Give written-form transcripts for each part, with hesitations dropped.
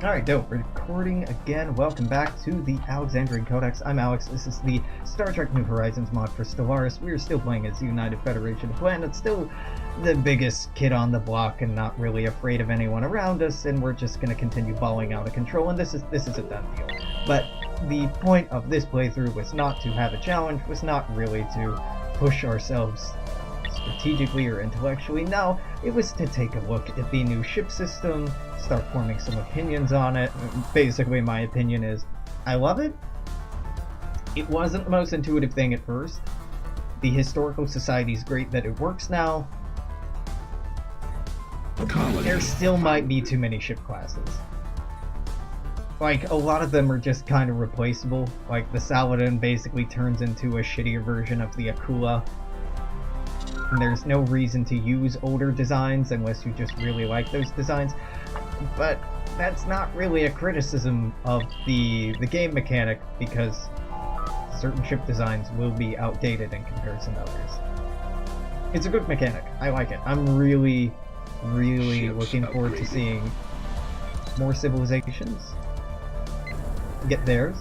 Alright, dope. Recording again. Welcome back to the Alexandrian Codex. I'm Alex. This is the Star Trek New Horizons mod for Stellaris. We are still playing as the United Federation of Planets, still the biggest kid on the block and not really afraid of anyone around us, and we're just going to continue balling out of control, and this is a done deal. But the point of this playthrough was not to have a challenge, was not really to push ourselves strategically or intellectually. No, it was to take a look at the new ship system, start forming some opinions on it. Basically, my opinion is, I love it. It wasn't the most intuitive thing at first. The Historical Society is great that it works now. There still might be too many ship classes. Like, a lot of them are just kind of replaceable. Like, the Saladin basically turns into a shittier version of the Akula. And there's no reason to use older designs unless you just really like those designs. But that's not really a criticism of the game mechanic, because certain ship designs will be outdated in comparison to others. It's a good mechanic. I like it. I'm really looking forward to seeing more civilizations get theirs.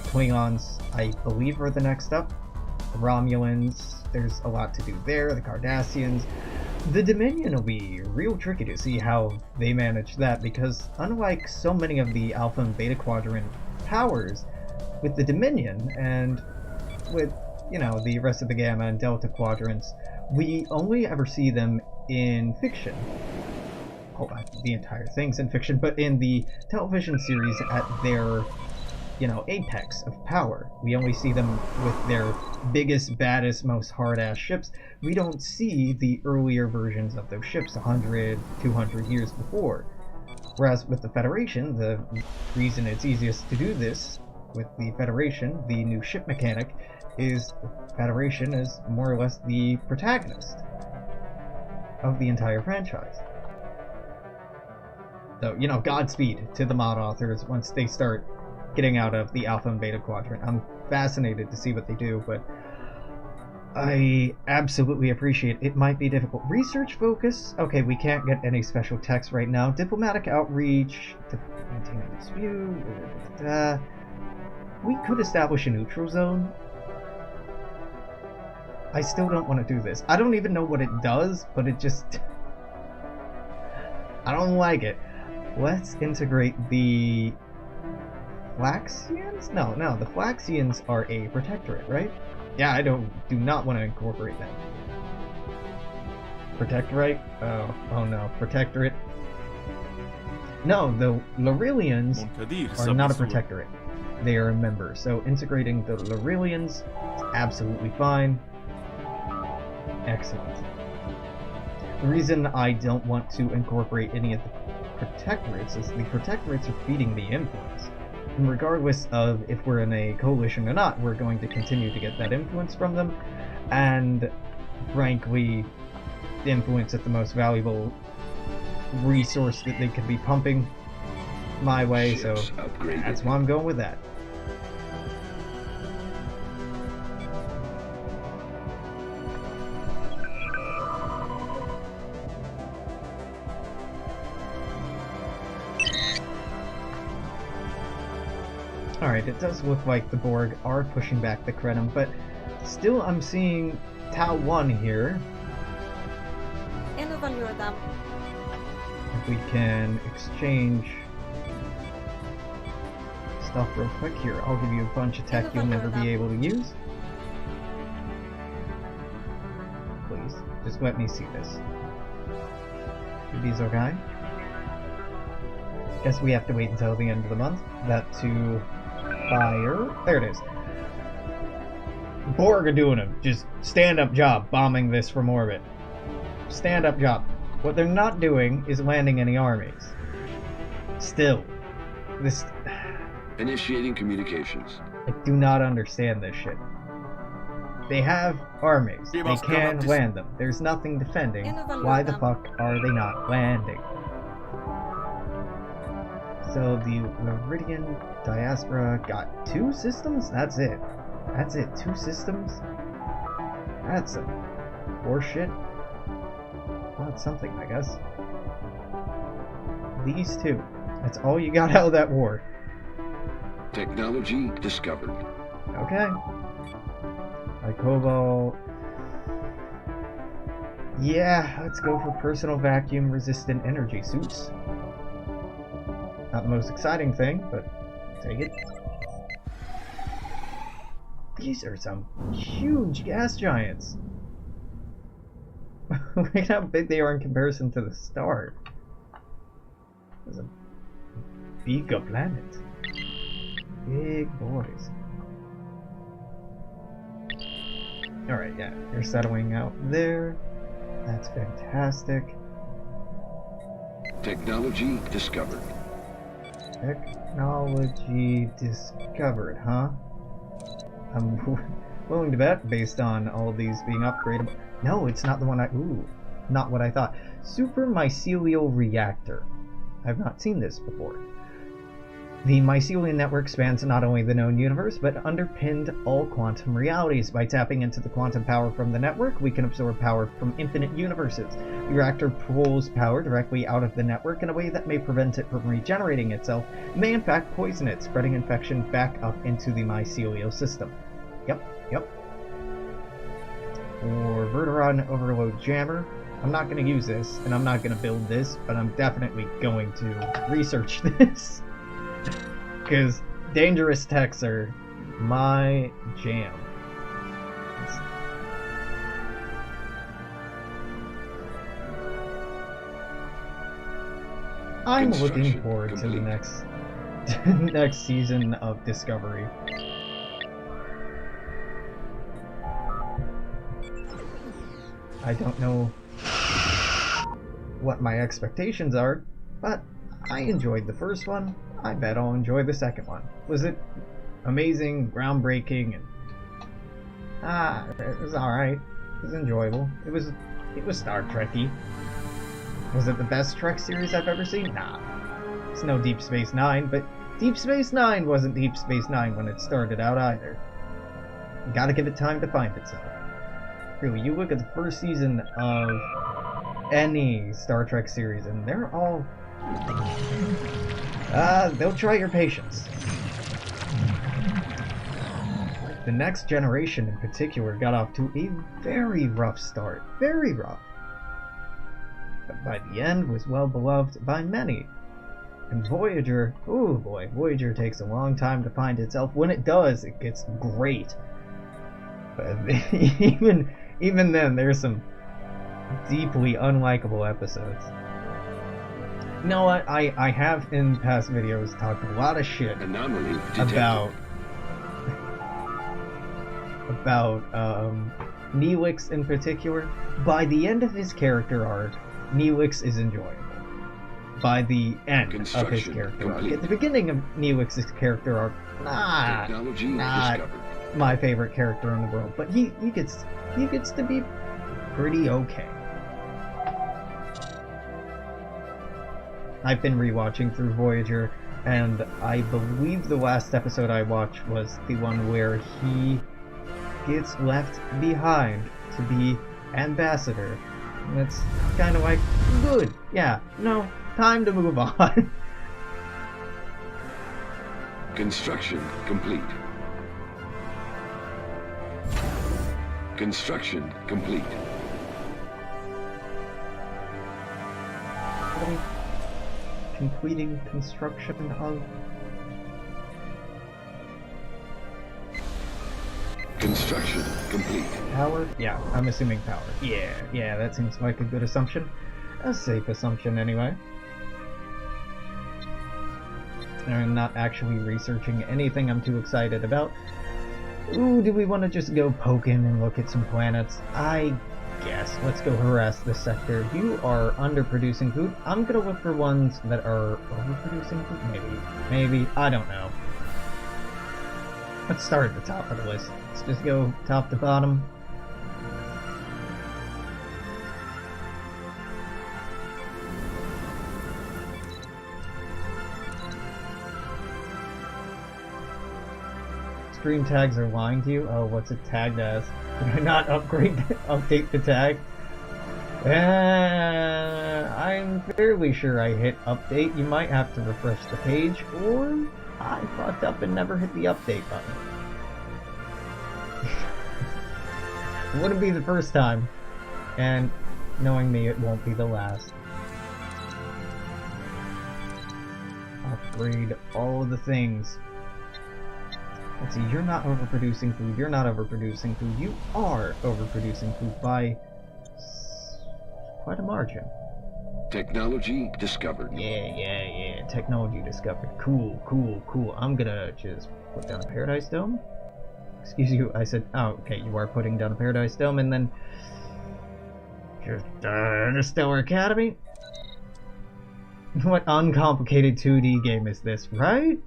Klingons, I believe, are the next up. The Romulans, there's a lot to do there. The Cardassians. The Dominion will be real tricky to see how they manage that, because unlike so many of the Alpha and Beta Quadrant powers, with the Dominion and with, you know, the rest of the Gamma and Delta Quadrants, we only ever see them in fiction. Oh, the entire thing's in fiction, but in the television series at their, you know, apex of power. We only see them with their biggest, baddest, most hard-ass ships. We don't see the earlier versions of those ships 100, 200 years before. Whereas with the Federation, the reason it's easiest to do this with the Federation, the new ship mechanic, is the Federation is more or less the protagonist of the entire franchise. So, you know, Godspeed to the mod authors once they start getting out of the Alpha and Beta Quadrant. I'm fascinated to see what they do, but I absolutely appreciate it. It might be difficult. Research focus. Okay, we can't get any special text right now. Diplomatic outreach. Maintain a dispute. We could establish a neutral zone. I still don't want to do this. I don't even know what it does, but it just... I don't like it. Let's integrate the Flaxians? No, the Flaxians are a protectorate, right? Yeah, I do not want to incorporate them. Protectorate? Oh no, protectorate. No, the Larillians are not a protectorate. They are a member, so integrating the Larillians is absolutely fine. Excellent. The reason I don't want to incorporate any of the protectorates is the protectorates are feeding the influence. And regardless of if we're in a coalition or not, we're going to continue to get that influence from them, and frankly, the influence is the most valuable resource that they could be pumping my way, so that's why I'm going with that. Alright, it does look like the Borg are pushing back the Kretum, but still I'm seeing Tau 1 here. If we can exchange stuff real quick here, I'll give you a bunch of tech you'll never be able to use. Please, just let me see this. Are these okay? Guess we have to wait until the end of the month. That to fire. There it is. Borg are doing a just stand-up job bombing this from orbit. Stand-up job. What they're not doing is landing any armies. Still. This... Initiating communications. I do not understand this shit. They have armies. They can land them. There's nothing defending. Why the fuck are they not landing? So the Meridian Diaspora got 2 systems? That's it. That's it. 2 systems? That's some horseshit. Well, it's something, I guess. These 2. That's all you got out of that war. Technology discovered. Okay. Like cobalt. Yeah, let's go for personal vacuum resistant energy suits. Not the most exciting thing, but take it. These are some huge gas giants. Look at how big they are in comparison to the star. There's a big planet. Big boys. Alright, yeah, you're settling out there. That's fantastic. Technology discovered. Technology discovered, huh? I'm willing to bet, based on all these being upgradable. No, it's not the one I... Ooh, not what I thought. Super mycelial reactor. I've not seen this before. The mycelial network spans not only the known universe, but underpinned all quantum realities. By tapping into the quantum power from the network, we can absorb power from infinite universes. The reactor pulls power directly out of the network in a way that may prevent it from regenerating itself, and may in fact poison it, spreading infection back up into the mycelial system. Yep. Or Verteron Overload Jammer. I'm not going to use this, and I'm not going to build this, but I'm definitely going to research this. Because dangerous techs are my jam. I'm looking forward to the next season of Discovery. I don't know what my expectations are, but I enjoyed the first one. I bet I'll enjoy the second one. Was it amazing, groundbreaking, and it was alright. It was enjoyable. It was Star Trek-y. Was it the best Trek series I've ever seen? Nah. It's no Deep Space Nine, but Deep Space Nine wasn't Deep Space Nine when it started out either. You gotta give it time to find itself. Really, you look at the first season of any Star Trek series, and they're all... they'll try your patience. The Next Generation in particular got off to a very rough start. Very rough. But by the end was well beloved by many. And Voyager, oh boy, Voyager takes a long time to find itself. When it does, it gets great. But even then, there's some deeply unlikable episodes. You know what? I have in past videos talked a lot of shit Anomaly detected. about Neelix in particular. By the end of his character arc, Neelix is enjoyable. By the end of his character arc. At the beginning of Neelix's character arc, not my favorite character in the world, but he gets to be pretty okay. I've been rewatching through Voyager, and I believe the last episode I watched was the one where he gets left behind to be ambassador. And it's kind of like, good, yeah, no, time to move on. Construction complete. Construction complete. Completing construction of... Construction complete. Power? Yeah, I'm assuming power. Yeah, that seems like a good assumption. A safe assumption, anyway. I'm not actually researching anything I'm too excited about. Ooh, do we want to just go poking and look at some planets? I guess. Let's go harass this sector. You are underproducing food. I'm gonna look for ones that are overproducing food. Maybe. I don't know. Let's start at the top of the list. Let's just go top to bottom. Stream tags are lying to you? Oh, what's it tagged as? Did I not update the tag? I'm fairly sure I hit update. You might have to refresh the page, or I fucked up and never hit the update button. Wouldn't be the first time, and knowing me, it won't be the last. Upgrade all of the things. Let's see, you're not overproducing food, you're not overproducing food, you are overproducing food by quite a margin. Technology discovered. Yeah. Technology discovered. Cool. I'm gonna just put down a Paradise Dome. Excuse you, I said, oh, okay, you are putting down a Paradise Dome, and then just, the Stellar Academy? What uncomplicated 2D game is this, right?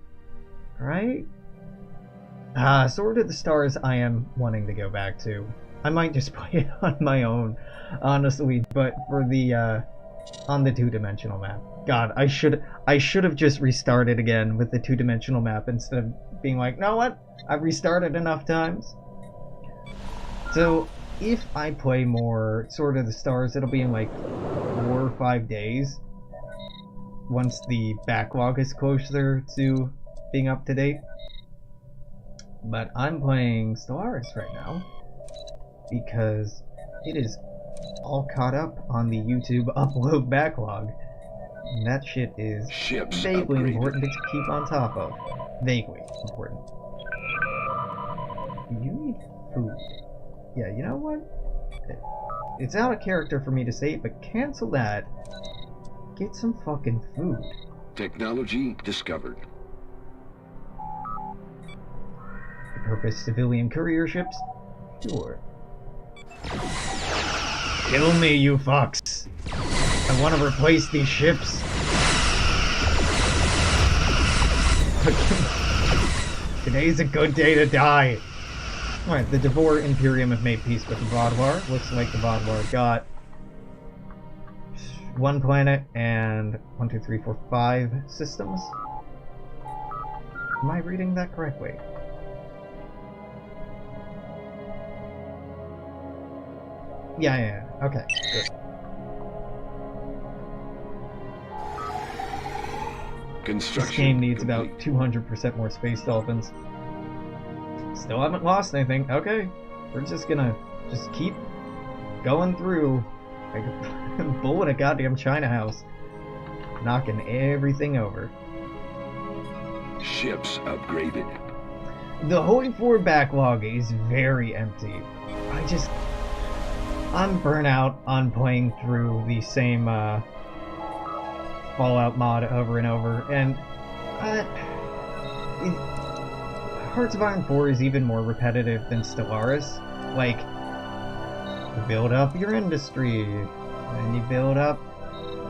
Right? Sword of the Stars I am wanting to go back to. I might just play it on my own, honestly, but for the, on the two-dimensional map. God, I should have just restarted again with the two-dimensional map instead of being like, know what? I've restarted enough times. So, if I play more Sword of the Stars, it'll be in like 4 or 5 days. Once the backlog is closer to being up to date. But I'm playing Stellaris right now because it is all caught up on the YouTube upload backlog. And that shit is vaguely important to keep on top of. Vaguely important. You need food. Yeah, you know what? It's out of character for me to say it, but cancel that. Get some fucking food. Technology discovered. Repurpose civilian courier ships? Sure. Kill me, you fucks! I want to replace these ships. Today's a good day to die. Alright, the Devore Imperium have made peace with the Vaadwaur. Looks like the Vaadwaur got 1 planet and 1, 2, 3, 4, 5 systems. Am I reading that correctly? Yeah. Okay, good. This game needs about 200% more space dolphins. Still haven't lost anything. Okay, we're just gonna keep going through like a bull in a goddamn China house, knocking everything over. Ships upgraded. The Holy 4 backlog is very empty. I'm burnt out on playing through the same Fallout mod over and over, and Hearts of Iron 4 is even more repetitive than Stellaris. Like, you build up your industry, and you build up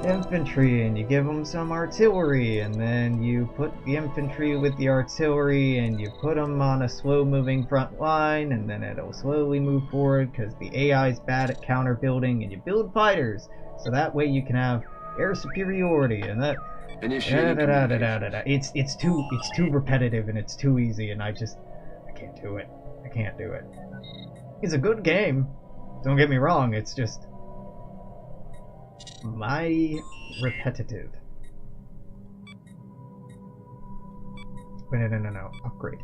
infantry, and you give them some artillery, and then you put the infantry with the artillery, and you put them on a slow-moving front line, and then it'll slowly move forward because the AI is bad at counter-building, and you build fighters, so that way you can have air superiority, and that... It's too repetitive, and it's too easy, and I can't do it. I can't do it. It's a good game, don't get me wrong, it's just... mighty repetitive. No. Upgrade.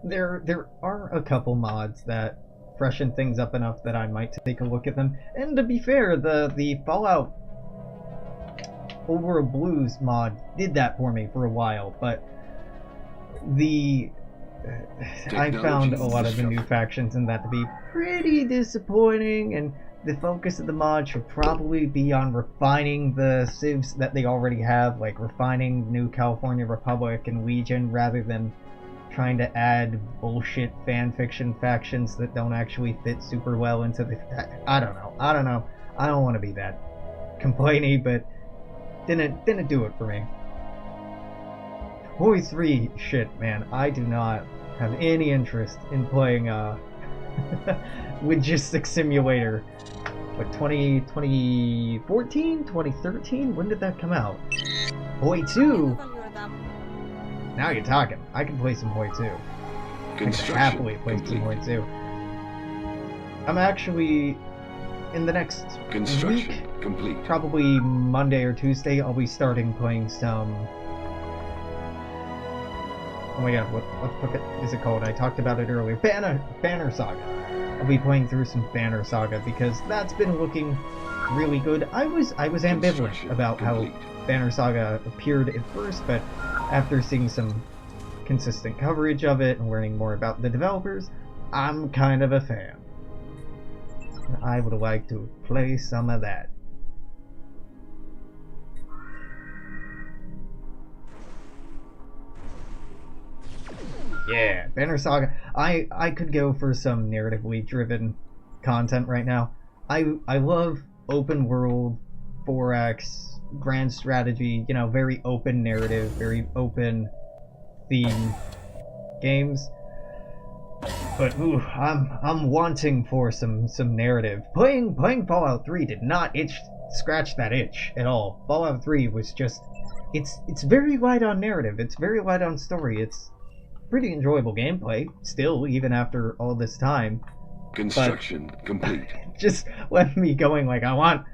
There are a couple mods that freshen things up enough that I might take a look at them. And to be fair, the Fallout Over Blues mod did that for me for a while, but I found a lot of the new factions in that to be pretty disappointing, and the focus of the mod should probably be on refining the civs that they already have, like refining New California Republic and Legion, rather than trying to add bullshit fanfiction factions that don't actually fit super well into the... I don't know. I don't want to be that complainy, but didn't do it for me. Holy 3, shit, man. I do not have any interest in playing Logistics Simulator. What, 2014? 2013? When did that come out? Hoi 2? Now you're talking. I can play some Hoi 2. I can happily play some Hoi 2. I'm actually in the next Construction week, complete. probably Monday or Tuesday, I'll be starting playing some... Oh my god, what the fuck is it called? I talked about it earlier. Banner Saga. I'll be playing through some Banner Saga because that's been looking really good. I was ambivalent about how Banner Saga appeared at first, but after seeing some consistent coverage of it and learning more about the developers, I'm kind of a fan. I would like to play some of that. Yeah, Banner Saga. I could go for some narratively driven content right now. I love open world, 4X, grand strategy, you know, very open narrative, very open theme games. But ooh, I'm wanting for some narrative. Playing Fallout 3 did not scratch that itch at all. Fallout 3 was just it's very light on narrative, it's very light on story, it's pretty enjoyable gameplay, still, even after all this time. Construction complete. Just left me going like, I want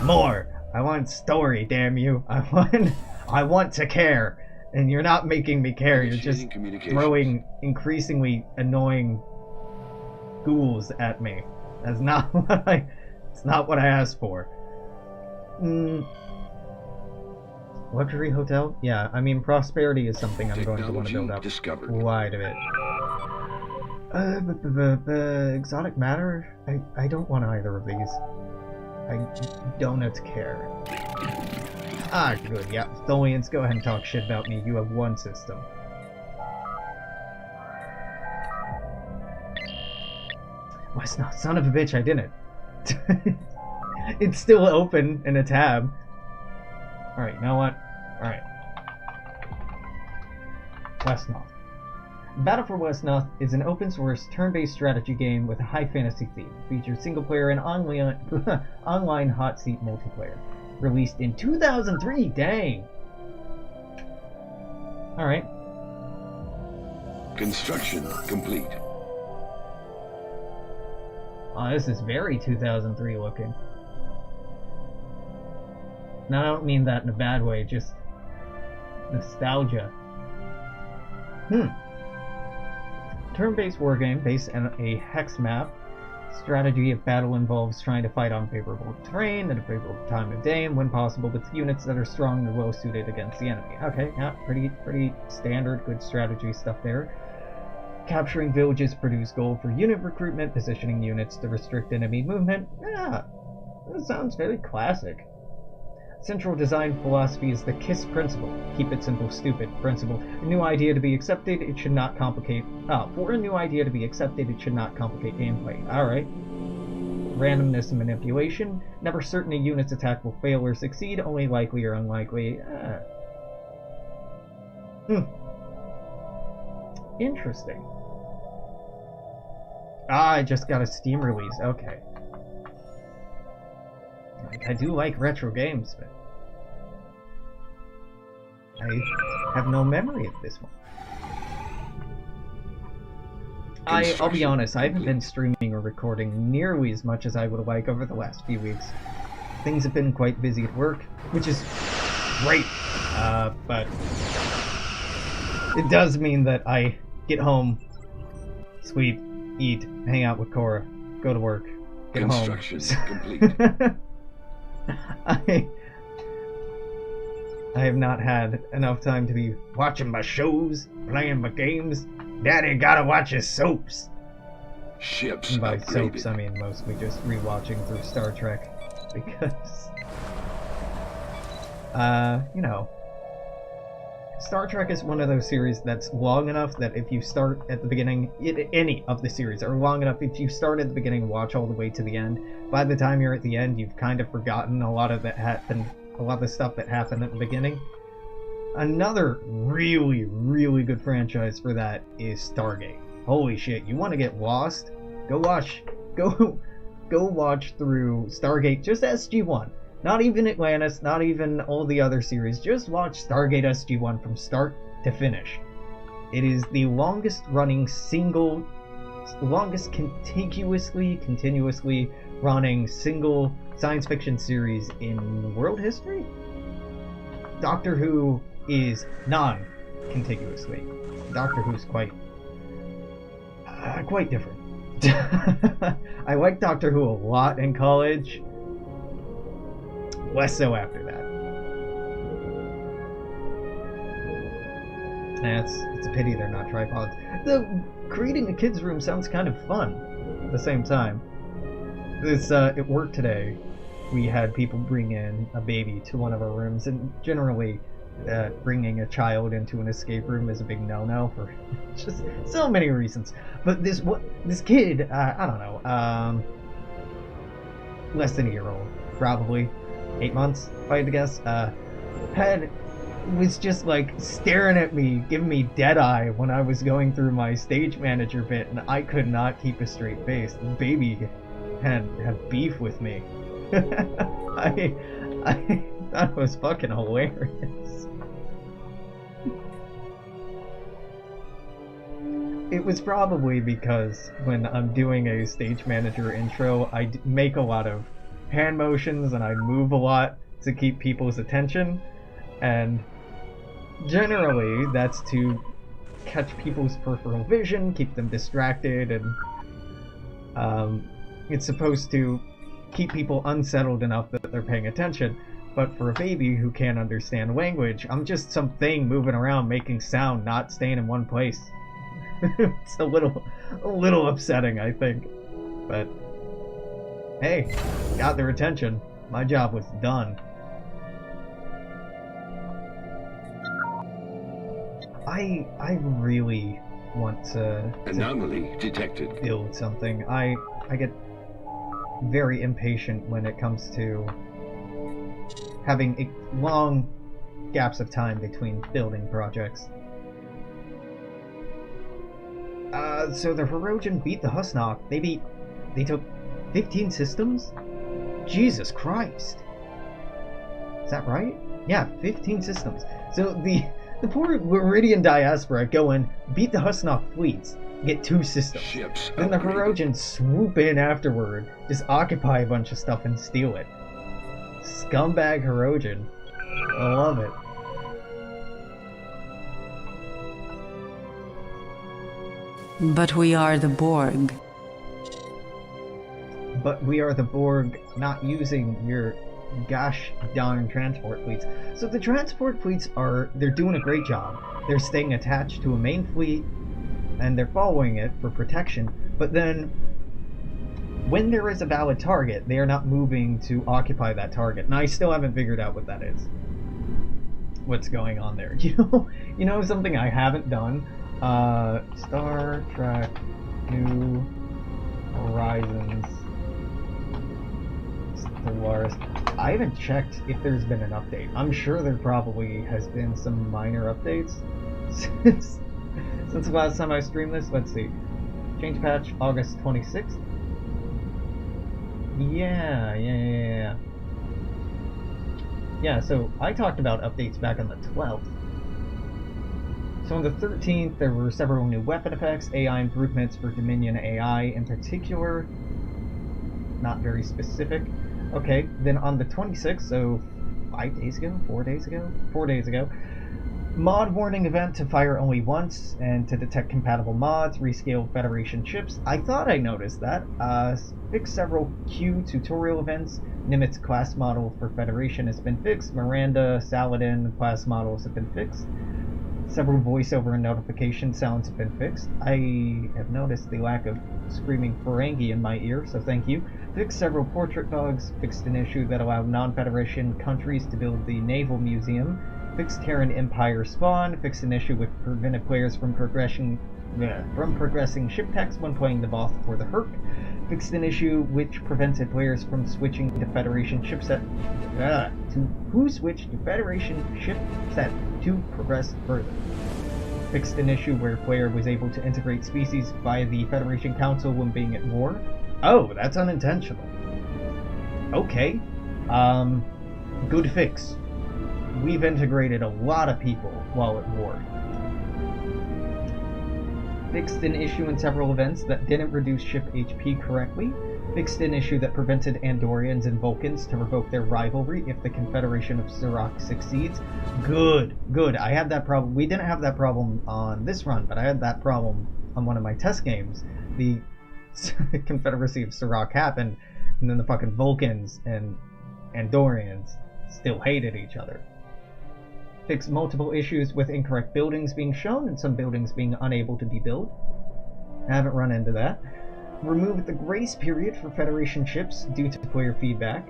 more. I want story, damn you. I want to care. And you're not making me care. You're just throwing increasingly annoying ghouls at me. That's not it's not what I asked for. Luxury hotel? Yeah, I mean, prosperity is something I'm going to want to build up quite a bit. Exotic matter? I don't want either of these. I don't care. Ah, good, yeah. Tholians, go ahead and talk shit about me. You have one system. Westnot, son of a bitch, I didn't. It's still open in a tab. Alright, you know what? Alright. Westnoth. Battle for Westnoth is an open-source, turn-based strategy game with a high fantasy theme. It features single-player and online hot seat multiplayer. Released in 2003, dang! Alright. Construction complete. Oh, this is very 2003 looking. Now, I don't mean that in a bad way, just nostalgia. Turn-based wargame based on a hex map. Strategy of battle involves trying to fight on favorable terrain at a favorable time of day, and when possible with units that are strong and well suited against the enemy. Okay, yeah, pretty standard, good strategy stuff there. Capturing villages produce gold for unit recruitment, positioning units to restrict enemy movement. Yeah, that sounds very classic. Central design philosophy is the KISS principle. Keep it simple, stupid. Principle. A new idea to be accepted, it should not complicate... for a new idea to be accepted, it should not complicate gameplay. Alright. Randomness and manipulation. Never certain a unit's attack will fail or succeed, only likely or unlikely. Interesting. I just got a Steam release. Okay. I do like retro games, but I have no memory of this one. I'll be honest, I haven't been streaming or recording nearly as much as I would like over the last few weeks. Things have been quite busy at work, which is great, but it does mean that I get home, sleep, eat, hang out with Cora, go to work, get home. Construction complete. I have not had enough time to be watching my shows, playing my games. Daddy gotta watch his soaps. Ships And by upgraded. soaps, I mean mostly just rewatching through Star Trek. Because, you know, Star Trek is one of those series that's long enough that if you start at the beginning, any of the series are long enough, if you start at the beginning and watch all the way to the end, by the time you're at the end, you've kind of forgotten a lot of the stuff that happened at the beginning. Another really good franchise for that is Stargate. Holy shit, you want to get lost? Go watch through Stargate, just SG-1. Not even Atlantis, not even all the other series, just watch Stargate SG-1 from start to finish. It is the longest continuously running single science fiction series in world history. Doctor Who is non-contiguously. Doctor Who's quite different. I liked Doctor Who a lot in college. Less so after that. It's a pity they're not tripods. Though creating a kid's room sounds kind of fun at the same time. At work today, we had people bring in a baby to one of our rooms, and generally bringing a child into an escape room is a big no-no for just so many reasons. But this kid, I don't know, less than a year old, probably 8 months, if I had to guess, was just like staring at me, giving me dead eye when I was going through my stage manager bit, and I could not keep a straight face. The baby had beef with me. I thought it was fucking hilarious. It was probably because when I'm doing a stage manager intro, I make a lot of hand motions and I move a lot to keep people's attention, and generally that's to catch people's peripheral vision, keep them distracted, and it's supposed to keep people unsettled enough that they're paying attention. But for a baby who can't understand language, I'm just some thing moving around making sound, not staying in one place. It's a little upsetting, I think. But hey, got their attention. My job was done. I really want to Anomaly detected. build something. I get very impatient when it comes to having long gaps of time between building projects. So the Hirogen beat the Husnock. They took 15 systems? Jesus Christ. Is that right? Yeah, 15 systems. So the poor Meridian diaspora go and beat the Husnock fleets, get 2 systems. Ships Then the upgraded. Hirogen swoop in afterward, just occupy a bunch of stuff and steal it. Scumbag Hirogen. I love it. But we are the Borg. But we are the Borg, not using your gosh darn transport fleets. So the transport fleets they're doing a great job. They're staying attached to a main fleet, and they're following it for protection. But then, when there is a valid target, they are not moving to occupy that target. And I still haven't figured out what that is. What's going on there? You know something I haven't done? Star Trek New Horizons Stellaris. I haven't checked if there's been an update. I'm sure there probably has been some minor updates since the last time I streamed this. Let's see. Change patch August 26th. Yeah, so I talked about updates back on the 12th. So on the 13th, there were several new weapon effects, AI improvements for Dominion AI in particular. Not very specific. Okay, then on the 26th, so 4 days ago, mod warning event to fire only once and to detect compatible mods, rescale Federation ships. I thought I noticed that. Fix several Q tutorial events. Nimitz class model for Federation has been fixed. Miranda, Saladin class models have been fixed. Several voiceover and notification sounds have been fixed. I have noticed the lack of screaming Ferengi in my ear, so thank you. Fixed several portrait bugs. Fixed an issue that allowed non-Federation countries to build the Naval Museum. Fixed Terran Empire spawn. Fixed an issue which prevented players from progressing ship text when playing the Both or the Herc. Fixed an issue which prevented players from switching to Federation ship set switched to Federation ship set to progress further. Fixed an issue where a player was able to integrate species via the Federation Council when being at war. Oh, that's unintentional. Okay. Good fix. We've integrated a lot of people while at war. Fixed an issue in several events that didn't reduce ship HP correctly. Fixed an issue that prevented Andorians and Vulcans to revoke their rivalry if the Confederation of Sirach succeeds. Good, good. I had that problem. We didn't have that problem on this run, but I had that problem on one of my test games. The Confederacy of Sirach happened, and then the fucking Vulcans and Andorians still hated each other. Fixed multiple issues with incorrect buildings being shown and some buildings being unable to be built. I haven't run into that. Removed the grace period for Federation ships due to player feedback.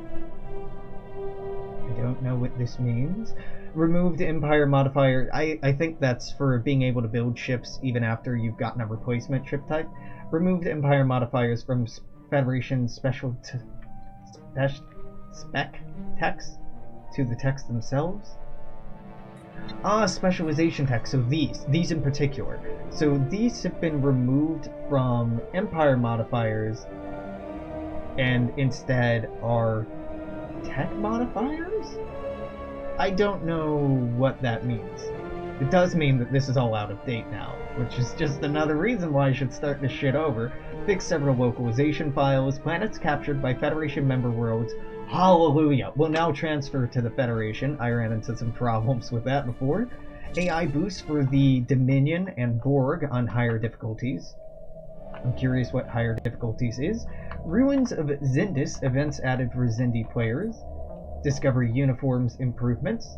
I don't know what this means. Removed Empire modifier. I think that's for being able to build ships even after you've gotten a replacement ship type. Removed Empire modifiers from Federation special spec text to the text themselves. Specialization text. So these in particular. So these have been removed from Empire modifiers and instead are tech modifiers? I don't know what that means. It does mean that this is all out of date now, which is just another reason why I should start this shit over. Fix several localization files. Planets captured by Federation member worlds. Hallelujah! Will now transfer to the Federation. I ran into some problems with that before. AI boost for the Dominion and Borg on higher difficulties. I'm curious what higher difficulties is. Ruins of Zindus events added for Zindi players. Discovery uniforms improvements.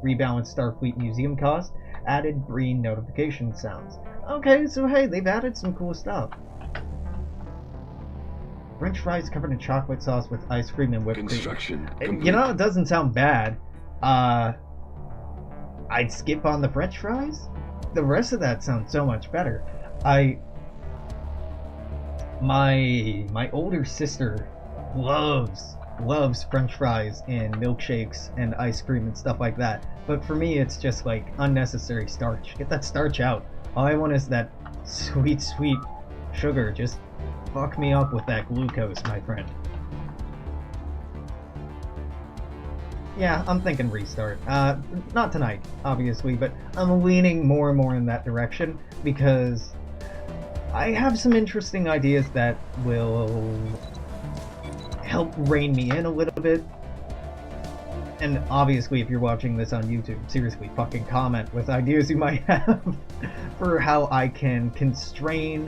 Rebalance Starfleet museum cost. Added Breen notification sounds. Okay, so hey, they've added some cool stuff. French fries covered in chocolate sauce with ice cream and whipped cream. Construction complete. You know, it doesn't sound bad. I'd skip on the French fries. The rest of that sounds so much better. My older sister loves French fries and milkshakes and ice cream and stuff like that. But for me, it's just like unnecessary starch. Get that starch out. All I want is that sweet, sweet sugar. Just fuck me up with that glucose, my friend. Yeah, I'm thinking restart. Not tonight, obviously, but I'm leaning more and more in that direction because I have some interesting ideas that will help rein me in a little bit. And obviously, if you're watching this on YouTube, seriously, fucking comment with ideas you might have for how I can constrain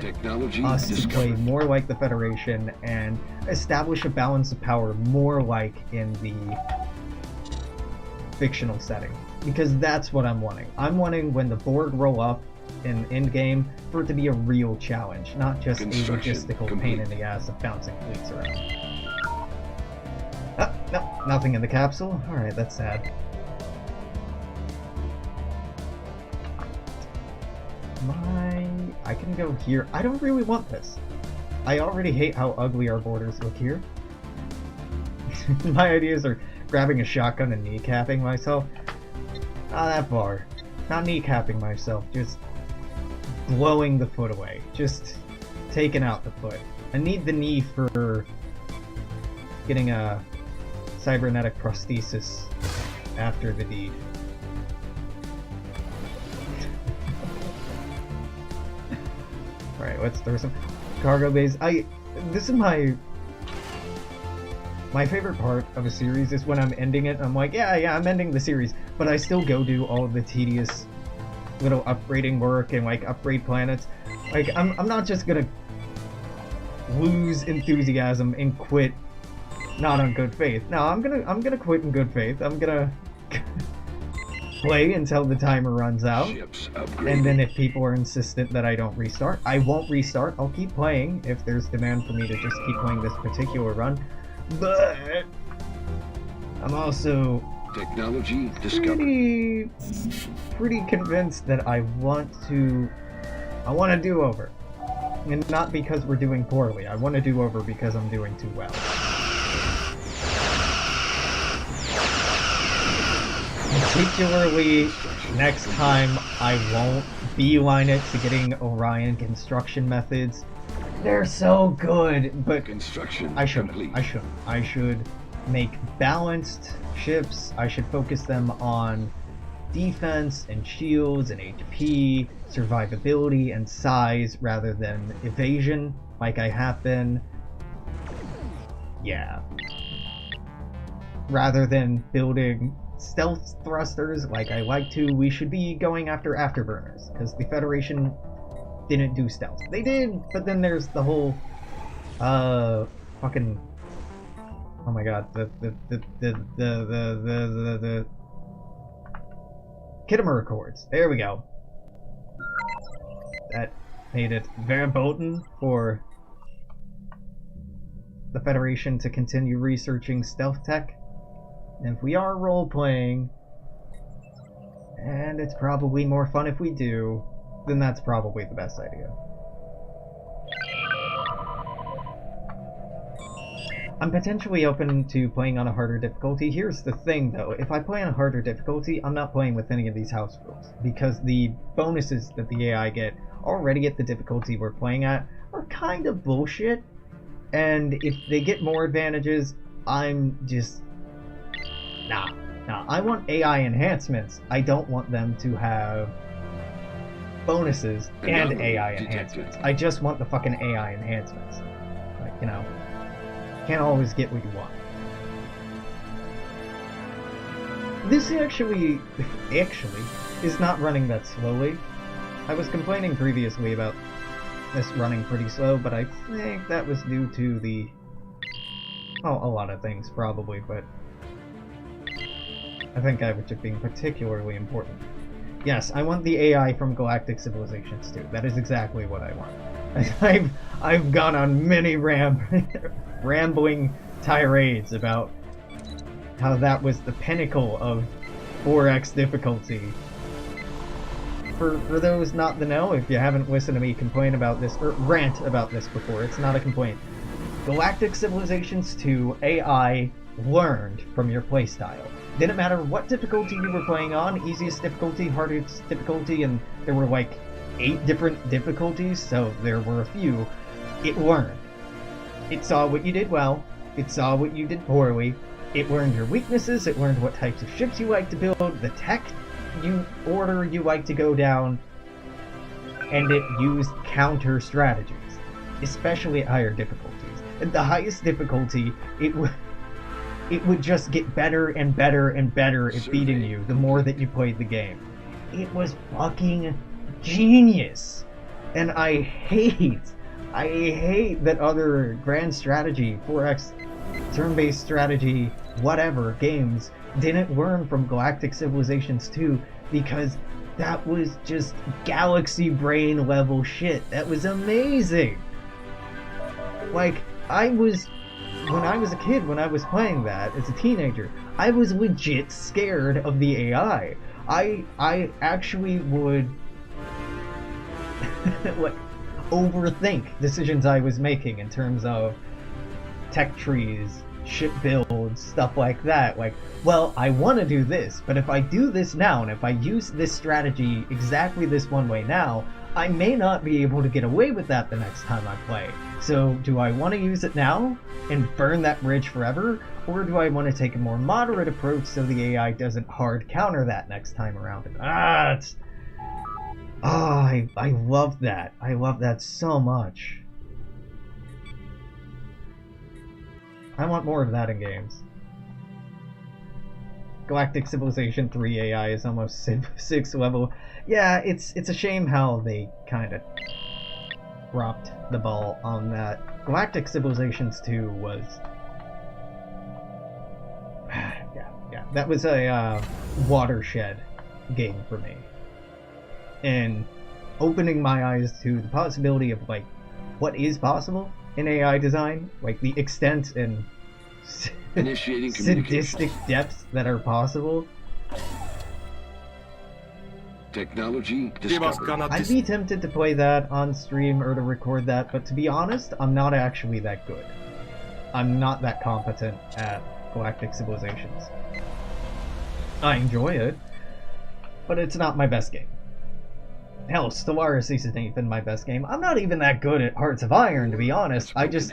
us to play more like the Federation and establish a balance of power more like in the fictional setting. Because that's what I'm wanting. I'm wanting when the Borg roll up in endgame for it to be a real challenge, not just a logistical pain in the ass of bouncing fleets around. No, nothing in the capsule. Alright, that's sad. I can go here. I don't really want this. I already hate how ugly our borders look here. My ideas are grabbing a shotgun and kneecapping myself. Not that far. Not kneecapping myself, just blowing the foot away. Just taking out the foot. I need the knee for getting a cybernetic prosthesis after the deed. Alright, let's throw some cargo bays. This is my favorite part of a series is when I'm ending it. I'm like, yeah, I'm ending the series, but I still go do all of the tedious little upgrading work and like upgrade planets. Like I'm not just gonna lose enthusiasm and quit not on good faith. No, I'm gonna quit in good faith. I'm gonna play until the timer runs out. And then if people are insistent that I don't restart, I won't restart. I'll keep playing if there's demand for me to just keep playing this particular run. But I'm also pretty convinced that I want to do over. And not because we're doing poorly. I want to do over because I'm doing too well. Particularly next time, I won't beeline it to getting Orion construction methods. They're so good, but I shouldn't. I should make balanced ships. I should focus them on defense and shields and HP, survivability and size rather than evasion, like I have been. Yeah. Rather than building stealth thrusters like I like to, we should be going after afterburners, because the Federation didn't do stealth. They did, but then there's the whole, fucking, oh my god, the Kittimer Accords. There we go. That made it verboten for the Federation to continue researching stealth tech. And if we are role-playing, and it's probably more fun if we do, then that's probably the best idea. I'm potentially open to playing on a harder difficulty. Here's the thing though, if I play on a harder difficulty, I'm not playing with any of these house rules, because the bonuses that the AI get already at the difficulty we're playing at are kind of bullshit, and if they get more advantages, I'm just... Nah. I want AI enhancements. I don't want them to have bonuses and AI enhancements. I just want the fucking AI enhancements. Like, you know, can't always get what you want. This actually is not running that slowly. I was complaining previously about this running pretty slow, but I think that was due to the... oh, a lot of things probably, but I think I was just being particularly important. Yes, I want the AI from Galactic Civilizations 2. That is exactly what I want. I've gone on many rambling tirades about how that was the pinnacle of 4X difficulty. For those not to know, if you haven't listened to me complain about this, or rant about this before, it's not a complaint. Galactic Civilizations 2 AI learned from your playstyle. Didn't matter what difficulty you were playing on, easiest difficulty, hardest difficulty, and there were like 8 different difficulties, so there were a few. It learned. It saw what you did well, it saw what you did poorly, it learned your weaknesses, it learned what types of ships you like to build, the tech order you like to go down, and it used counter strategies, especially at higher difficulties. At the highest difficulty, it would just get better and better and better at beating you the more that you played the game. It was fucking genius! And I hate that other grand strategy, 4X, turn-based strategy, whatever, games didn't learn from Galactic Civilizations 2, because that was just galaxy brain level shit. That was amazing! Like, when I was a kid, when I was playing that as a teenager, I was legit scared of the AI. I actually would like overthink decisions I was making in terms of tech trees, ship builds, stuff like that. Like, well, I want to do this, but if I do this now, and if I use this strategy exactly this one way now, I may not be able to get away with that the next time I play. So, do I want to use it now and burn that bridge forever? Or do I want to take a more moderate approach so the AI doesn't hard counter that next time around? I love that. I love that so much. I want more of that in games. Galactic Civilization 3 AI is almost 6 level. Yeah, it's a shame how they kind of dropped the ball on that. Galactic Civilizations 2 was... yeah, that was a watershed game for me. And opening my eyes to the possibility of, like, what is possible in AI design, like the extent and sadistic depths that are possible. Technology discovered. I'd be tempted to play that on stream or to record that, but to be honest, I'm not actually that good. I'm not that competent at Galactic Civilizations. I enjoy it, but it's not my best game. Hell, Stellaris isn't even my best game. I'm not even that good at Hearts of Iron, to be honest. I just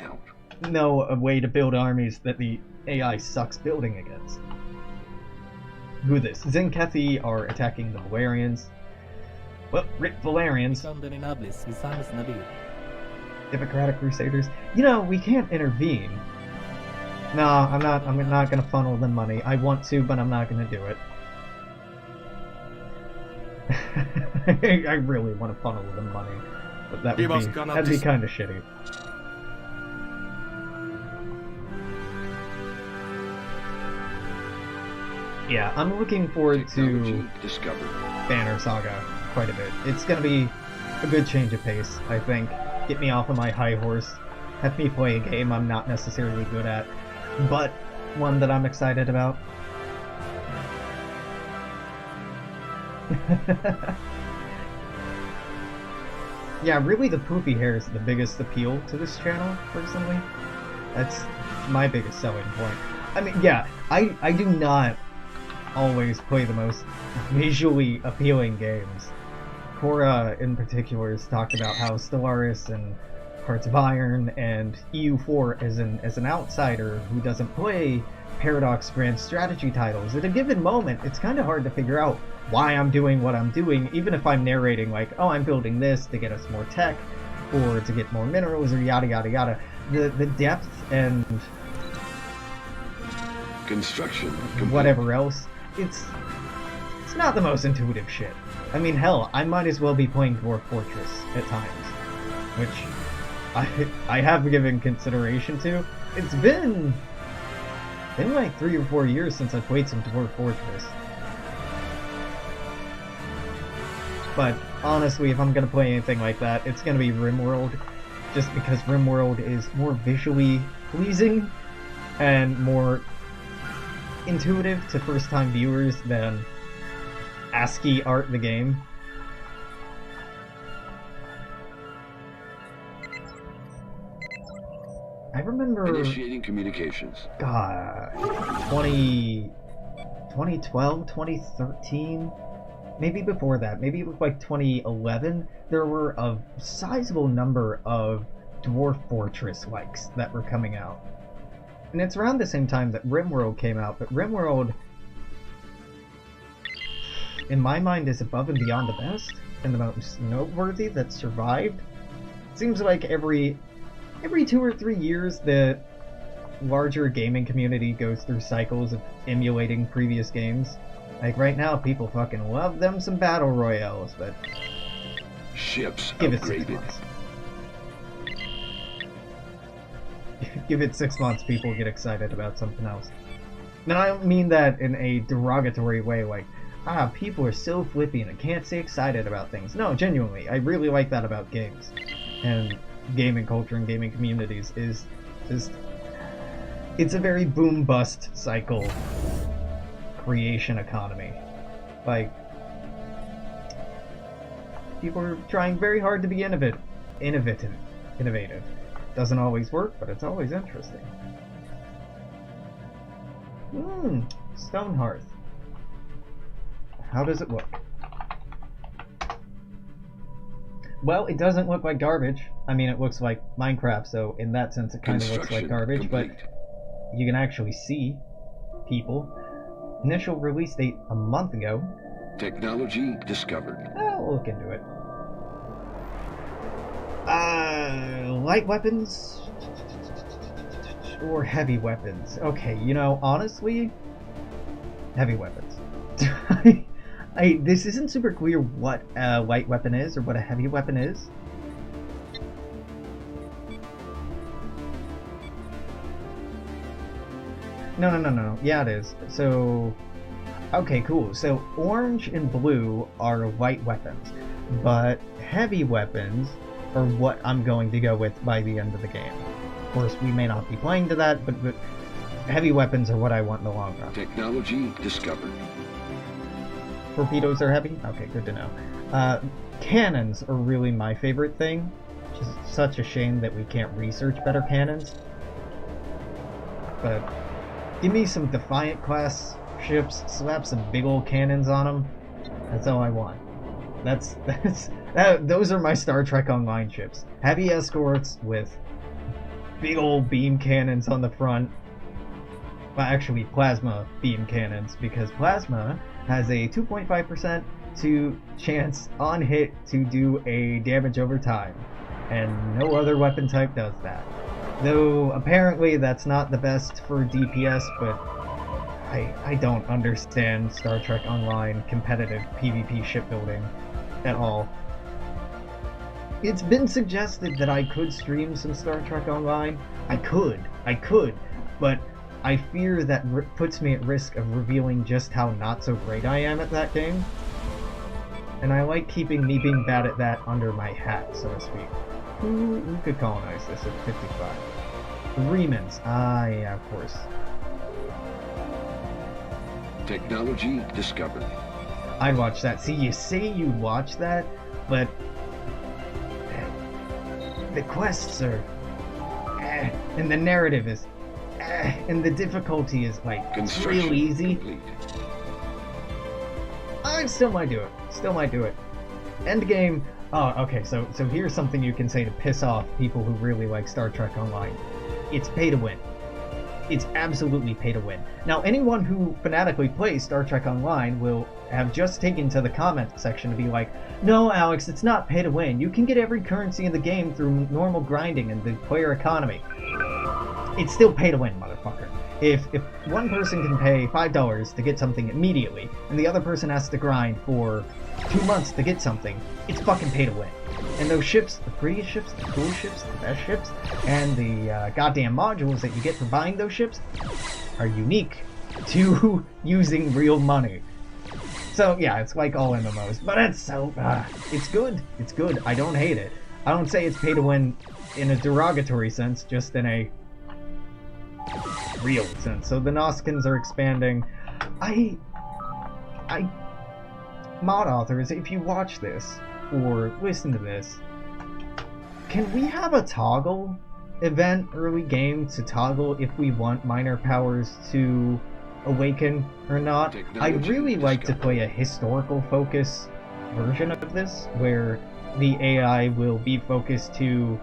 know a way to build armies that the AI sucks building against. Who this? Zenkethi are attacking the Valerians. Well, Rip Valerians. Democratic Crusaders. You know, we can't intervene. No, I'm not gonna funnel the money. I want to, but I'm not gonna do it. I really want to funnel the money, but that'd be kind of shitty. Yeah, I'm looking forward to Banner Saga quite a bit. It's gonna be a good change of pace, I think. Get me off of my high horse, have me play a game I'm not necessarily good at, but one that I'm excited about. Yeah, really the poofy hair is the biggest appeal to this channel, personally. That's my biggest selling point. I mean, yeah, I do not always play the most visually appealing games. Cora, in particular, has talked about how Stellaris and Hearts of Iron and EU4 as an outsider who doesn't play Paradox Grand Strategy titles, at a given moment, it's kind of hard to figure out why I'm doing what I'm doing, even if I'm narrating like, oh, I'm building this to get us more tech, or to get more minerals, or yada yada yada. The depth and construction complete. Whatever else, it's not the most intuitive shit. I mean, hell, I might as well be playing Dwarf Fortress at times, which I have given consideration to. It's been like 3 or 4 years since I played some Dwarf Fortress. But honestly, if I'm gonna play anything like that, it's gonna be RimWorld, just because RimWorld is more visually pleasing and more intuitive to first-time viewers than ASCII art the game. I remember initiating communications. God, 2012, 2013, maybe before that, maybe it was like 2011, there were a sizable number of Dwarf Fortress likes that were coming out. And it's around the same time that RimWorld came out, but RimWorld, in my mind, is above and beyond the best, and the most noteworthy that survived. It seems like every 2 or 3 years the larger gaming community goes through cycles of emulating previous games. Like right now, people fucking love them some battle royales, but ships give it 6 upgraded. months. Give it 6 months, people get excited about something else. And I don't mean that in a derogatory way, like, people are so flippy and I can't stay excited about things. No, genuinely, I really like that about games. And gaming culture and gaming communities is just... it's a very boom-bust cycle creation economy. Like, people are trying very hard to be innovative. Doesn't always work, but it's always interesting. Stone Hearth. How does it look? Well, it doesn't look like garbage. I mean, it looks like Minecraft, so in that sense it kind of looks like garbage, complete. But you can actually see people. Initial release date a month ago. Technology discovered. I'll look into it. Light weapons or heavy weapons? Okay, you know, honestly, heavy weapons. This isn't super clear what a light weapon is or what a heavy weapon is. No. Yeah, it is. So, okay, cool. So, orange and blue are light weapons, but heavy weapons are what I'm going to go with by the end of the game. Of course, we may not be playing to that, but heavy weapons are what I want in the long run. Technology discovered. Torpedoes are heavy? Okay, good to know. Cannons are really my favorite thing, which is such a shame that we can't research better cannons. But give me some Defiant class ships, slap some big old cannons on them. That's all I want. Those are my Star Trek Online ships. Heavy escorts with big old beam cannons on the front. Well, actually, plasma beam cannons, because plasma has a 2.5% chance on hit to do a damage over time, and no other weapon type does that. Though apparently that's not the best for DPS, but I don't understand Star Trek Online competitive PvP shipbuilding at all. It's been suggested that I could stream some Star Trek Online. I could, but I fear that puts me at risk of revealing just how not so great I am at that game. And I like keeping me being bad at that under my hat, so to speak. Who could colonize this at 55? The Remans. Ah, yeah, of course. Technology discovered. I'd watch that. See, you say you watch that, but the quests are and the narrative is and the difficulty is like it's real easy. Complete. I still might do it. Endgame. Oh, okay, so here's something you can say to piss off people who really like Star Trek Online. It's pay to win. It's absolutely pay to win. Now, anyone who fanatically plays Star Trek Online will have just taken to the comment section to be like, no, Alex, it's not pay to win. You can get every currency in the game through normal grinding and the player economy. It's still pay to win, motherfucker. If one person can pay $5 to get something immediately, and the other person has to grind for 2 months to get something, it's fucking pay to win. And those ships, the prettiest ships, the cool ships, the best ships, and the goddamn modules that you get for buying those ships are unique to using real money. So yeah, it's like all MMOs, but it's so it's good. It's good. I don't hate it. I don't say it's pay to win in a derogatory sense, just in a real sense. So the Noskins are expanding. Mod authors, if you watch this or listen to this, can we have a toggle event early game to toggle if we want minor powers to awaken or not? I'd really like to play a historical focus version of this where the AI will be focused to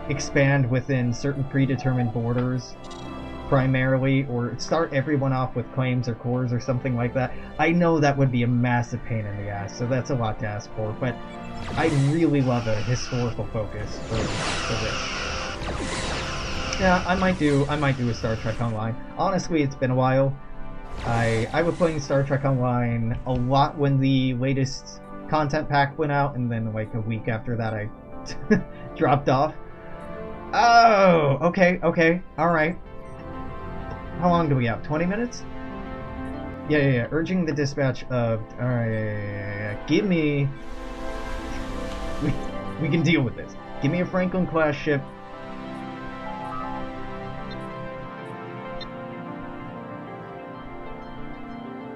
expand within certain predetermined borders primarily, or start everyone off with claims or cores or something like that. I know that would be a massive pain in the ass, so that's a lot to ask for, but I'd really love a historical focus for this. Yeah, I might do a Star Trek Online. Honestly, it's been a while. I was playing Star Trek Online a lot when the latest content pack went out, and then like a week after that I dropped off. Oh, okay, alright. How long do we have? 20 minutes? Yeah. Urging the dispatch of... Alright, give me... We can deal with this. Give me a Franklin-class ship.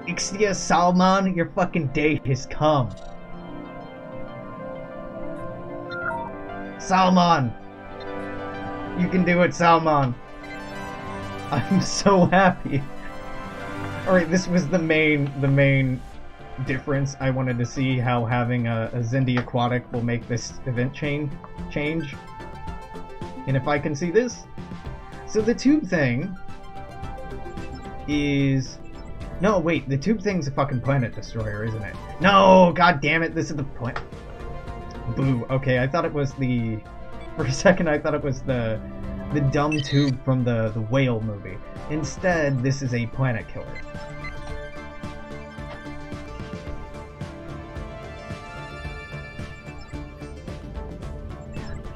Ixtia Salman, your fucking day has come. Salman! You can do it, Salman! I'm so happy. Alright, this was the main difference. I wanted to see how having a Xindi Aquatic will make this event change. And if I can see this. So the tube thing is... No, wait, the tube thing's a fucking planet destroyer, isn't it? No, god damn it, this is the planet. Boo. Okay, I thought it was the... For a second, I thought it was the dumb tube from the whale movie. Instead, this is a planet killer.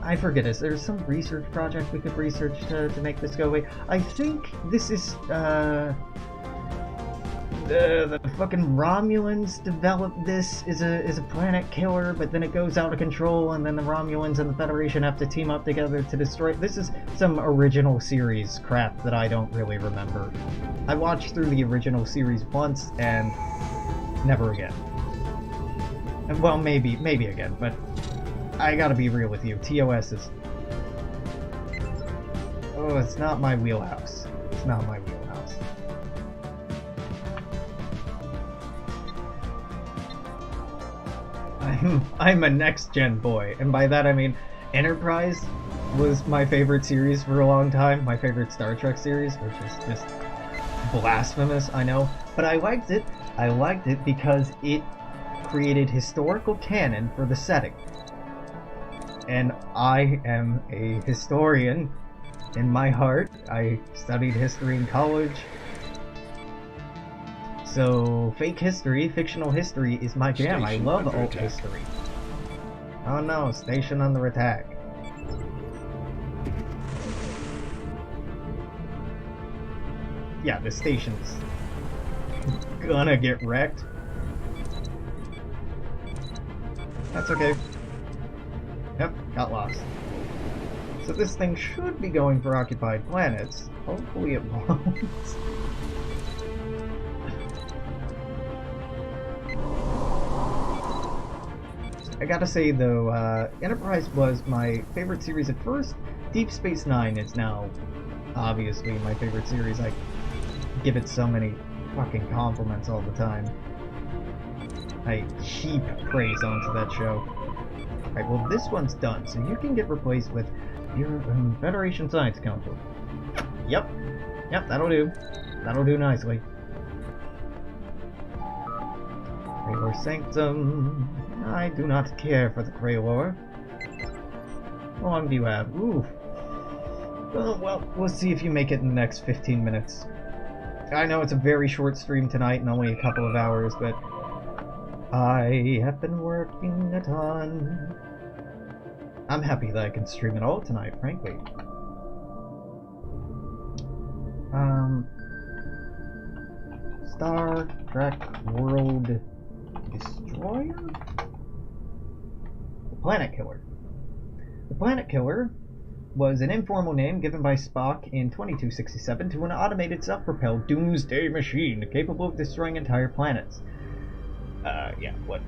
I forget, is there some research project we could research to make this go away? I think this is, the fucking Romulans developed this as a planet killer, but then it goes out of control, and then the Romulans and the Federation have to team up together to destroy it. This is some original series crap that I don't really remember. I watched through the original series once, and never again. Well, maybe again, but I gotta be real with you. TOS is... Oh, it's not my wheelhouse. It's not my wheelhouse. I'm a next-gen boy, and by that I mean Enterprise was my favorite series for a long time, my favorite Star Trek series, which is just blasphemous, I know, but I liked it. I liked it because it created historical canon for the setting. And I am a historian, in my heart. I studied history in college. So, fake history, fictional history is my jam. I love alt history. Oh no, station under attack. Yeah, the station's gonna get wrecked. That's okay. Yep, got lost. So this thing should be going for occupied planets. Hopefully it won't. I gotta say though, Enterprise was my favorite series at first. Deep Space Nine is now obviously my favorite series. I give it so many fucking compliments all the time. I heap praise onto that show. Alright, well this one's done, so you can get replaced with your Federation Science Council. Yep, that'll do. That'll do nicely. Kraylor Sanctum. I do not care for the Kraylor. How long do you have? Ooh. Oh, well, we'll see if you make it in the next 15 minutes. I know it's a very short stream tonight and only a couple of hours, but I have been working a ton. I'm happy that I can stream it all tonight, frankly. Star Trek World Destroyer? The Planet Killer. The Planet Killer was an informal name given by Spock in 2267 to an automated self-propelled doomsday machine capable of destroying entire planets. Yeah, what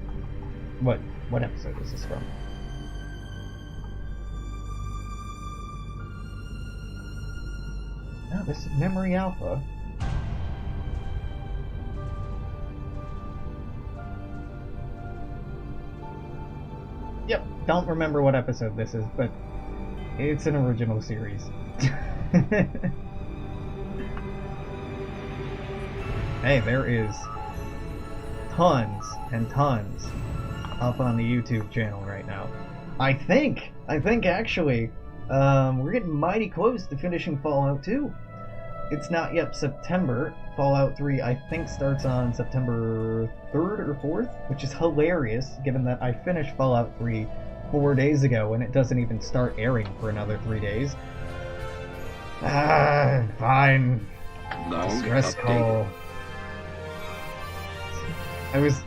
episode is this from? No, this is Memory Alpha. Yep, don't remember what episode this is, but it's an original series. Hey, there is tons and tons up on the YouTube channel right now. I think actually, we're getting mighty close to finishing Fallout 2. It's not yet September. Fallout 3, I think, starts on September 3rd or 4th, which is hilarious, given that I finished Fallout 3 4 days ago, and it doesn't even start airing for another 3 days. Fine. Distress call. I was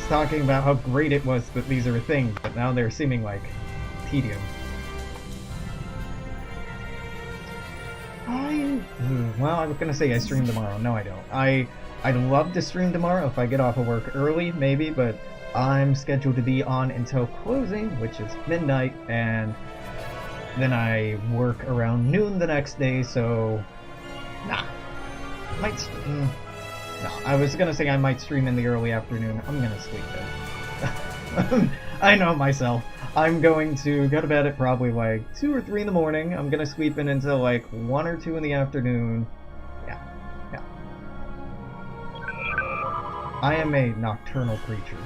talking about how great it was that these are a thing, but now they're seeming like tedium. Well, I was gonna say I stream tomorrow. No, I don't. I'd love to stream tomorrow if I get off of work early, maybe, but I'm scheduled to be on until closing, which is midnight, and then I work around noon the next day, so nah. No, I was gonna say I might stream in the early afternoon. I'm gonna sleep in. I know myself. I'm going to go to bed at probably like 2 or 3 in the morning. I'm gonna sleep in until like 1 or 2 in the afternoon. Yeah. I am a nocturnal creature.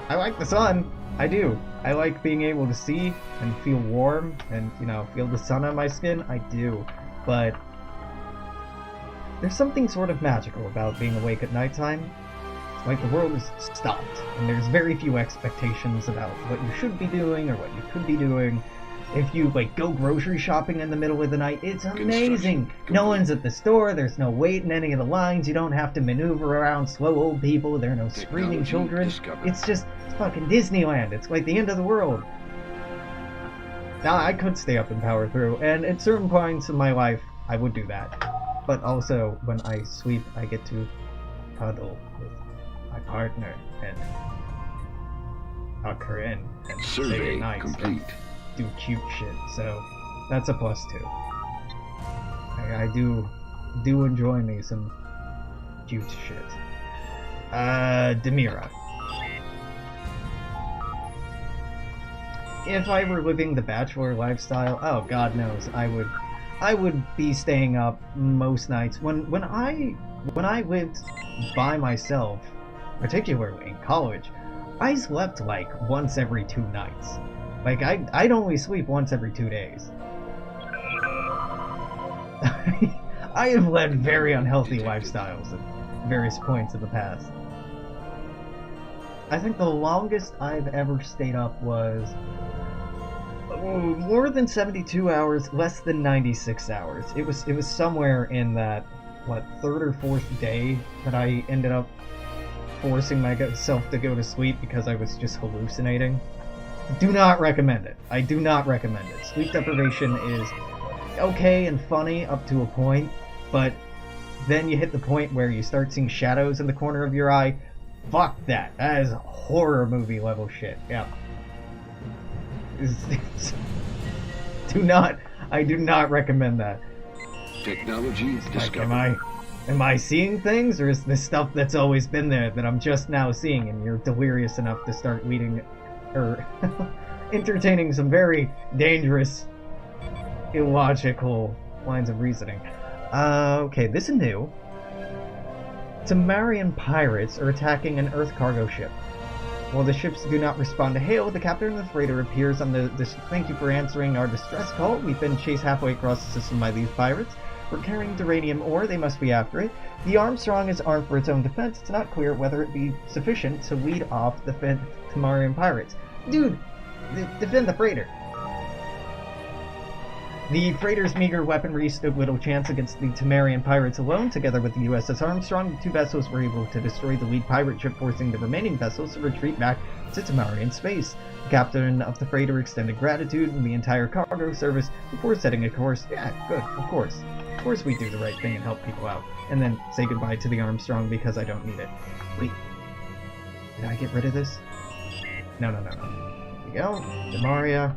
I like the sun. I do. I like being able to see and feel warm and, feel the sun on my skin. I do. But there's something sort of magical about being awake at nighttime. It's like the world is stopped, and there's very few expectations about what you should be doing or what you could be doing. If you, go grocery shopping in the middle of the night, it's amazing! No one's at the store, there's no wait in any of the lines, you don't have to maneuver around slow old people, there are no screaming children. It's fucking Disneyland. It's like the end of the world. Now, I could stay up and power through, and at certain points in my life, I would do that. But also, when I sleep, I get to cuddle with my partner and tuck her in and say nice and do cute shit. So that's a plus too. I do enjoy me some cute shit. Demira. If I were living the bachelor lifestyle, oh god knows, I would be staying up most nights. When I lived by myself, particularly in college, I slept like once every 2 nights. Like, I'd only sleep once every 2 days. I have led very unhealthy lifestyles at various points in the past. I think the longest I've ever stayed up was more than 72 hours, less than 96 hours. It was somewhere in that, what, 3rd or 4th day that I ended up forcing myself to go to sleep because I was just hallucinating. Do not recommend it. I do not recommend it. Sleep deprivation is okay and funny up to a point, but then you hit the point where you start seeing shadows in the corner of your eye. Fuck that. That is horror movie level shit. Yeah. I do not recommend that. Technology discovered. Like, am I seeing things, or is this stuff that's always been there that I'm just now seeing and you're delirious enough to start leading or entertaining some very dangerous, illogical lines of reasoning? Okay, this is new. Temerian pirates are attacking an Earth cargo ship. While the ships do not respond to hail, the captain of the freighter appears on the thank you for answering our distress call. We've been chased halfway across the system by these pirates. We're carrying uranium ore, they must be after it. The Armstrong is armed for its own defense. It's not clear whether it be sufficient to lead off the Temerian pirates. Dude, defend the freighter. The freighter's meager weaponry stood little chance against the Temerian pirates alone. Together with the USS Armstrong, the 2 vessels were able to destroy the lead pirate ship, forcing the remaining vessels to retreat back to Temerian space. The captain of the freighter extended gratitude and the entire cargo service before setting a course. Yeah, good, of course. Of course we do the right thing and help people out. And then say goodbye to the Armstrong because I don't need it. Wait. Did I get rid of this? No. There we go. Demaria.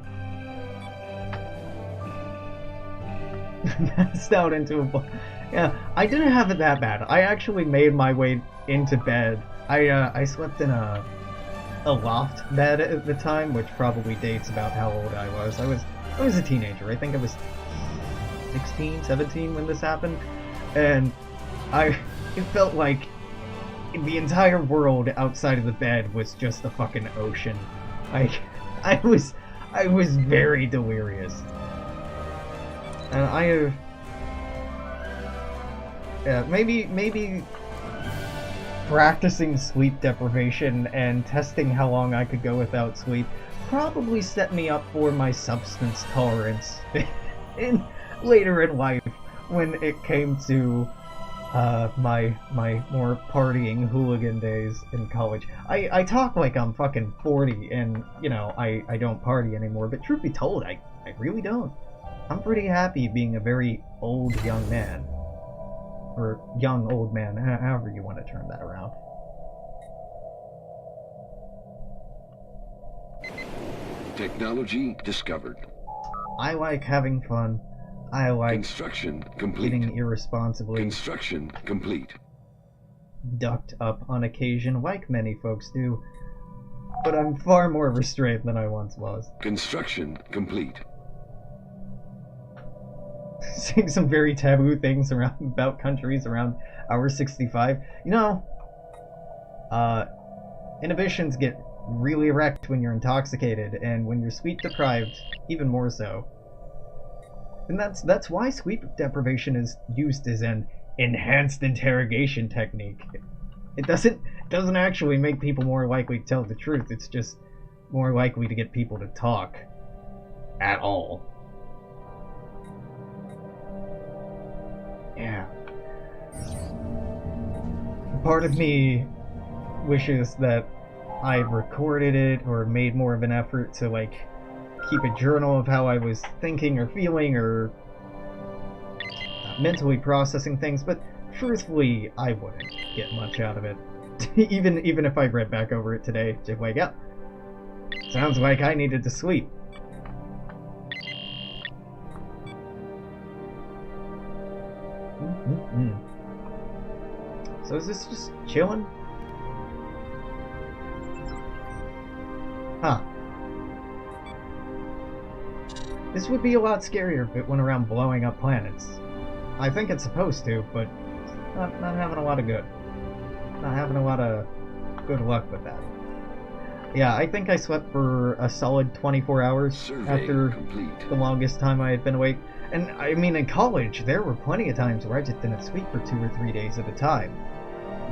Passed out into a ball. Yeah, I didn't have it that bad. I actually made my way into bed. I slept in a loft bed at the time, which probably dates about how old I was. I was a teenager. I think I was 16, 17 when this happened, and it felt like the entire world outside of the bed was just a fucking ocean. I was very delirious. And I have... maybe practicing sleep deprivation and testing how long I could go without sleep probably set me up for my substance tolerance later in life when it came to my more partying hooligan days in college. I talk like I'm fucking 40 and, you know, I don't party anymore, but truth be told, I really don't. I'm pretty happy being a very old young man. Or young old man, however you want to turn that around. Technology discovered. I like having fun. I like Construction complete. eating irresponsibly. Construction complete. Ducked up on occasion, like many folks do. But I'm far more restrained than I once was. Construction complete. Saying some very taboo things about countries around hour 65. You know, inhibitions get really wrecked when you're intoxicated, and when you're sleep deprived, even more so. And that's why sleep deprivation is used as an enhanced interrogation technique. It doesn't actually make people more likely to tell the truth. It's just more likely to get people to talk at all. Yeah. Part of me wishes that I recorded it or made more of an effort to, like, keep a journal of how I was thinking or feeling or mentally processing things, but truthfully, I wouldn't get much out of it. even if I read back over it today, just like, yeah, sounds like I needed to sleep. So is this just chilling? Huh. This would be a lot scarier if it went around blowing up planets. I think it's supposed to, but not having a lot of good. Not having a lot of good luck with that. Yeah, I think I slept for a solid 24 hours Survey after complete. the longest time I had been awake. And I mean, in college, there were plenty of times where I just didn't sleep for 2 or 3 days at a time.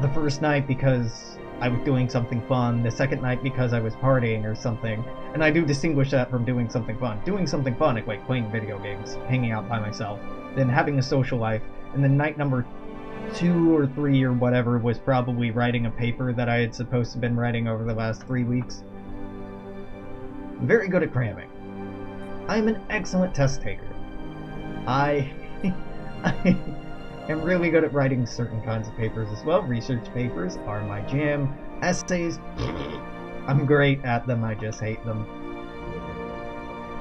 The first night because I was doing something fun, the second night because I was partying or something. And I do distinguish that from doing something fun. Doing something fun, like playing video games, hanging out by myself, then having a social life, and then night number 2 or 3 or whatever was probably writing a paper that I had supposed to have been writing over the last 3 weeks. I'm very good at cramming. I'm an excellent test taker. I am really good at writing certain kinds of papers as well. Research papers are my jam. Essays, I'm great at them, I just hate them.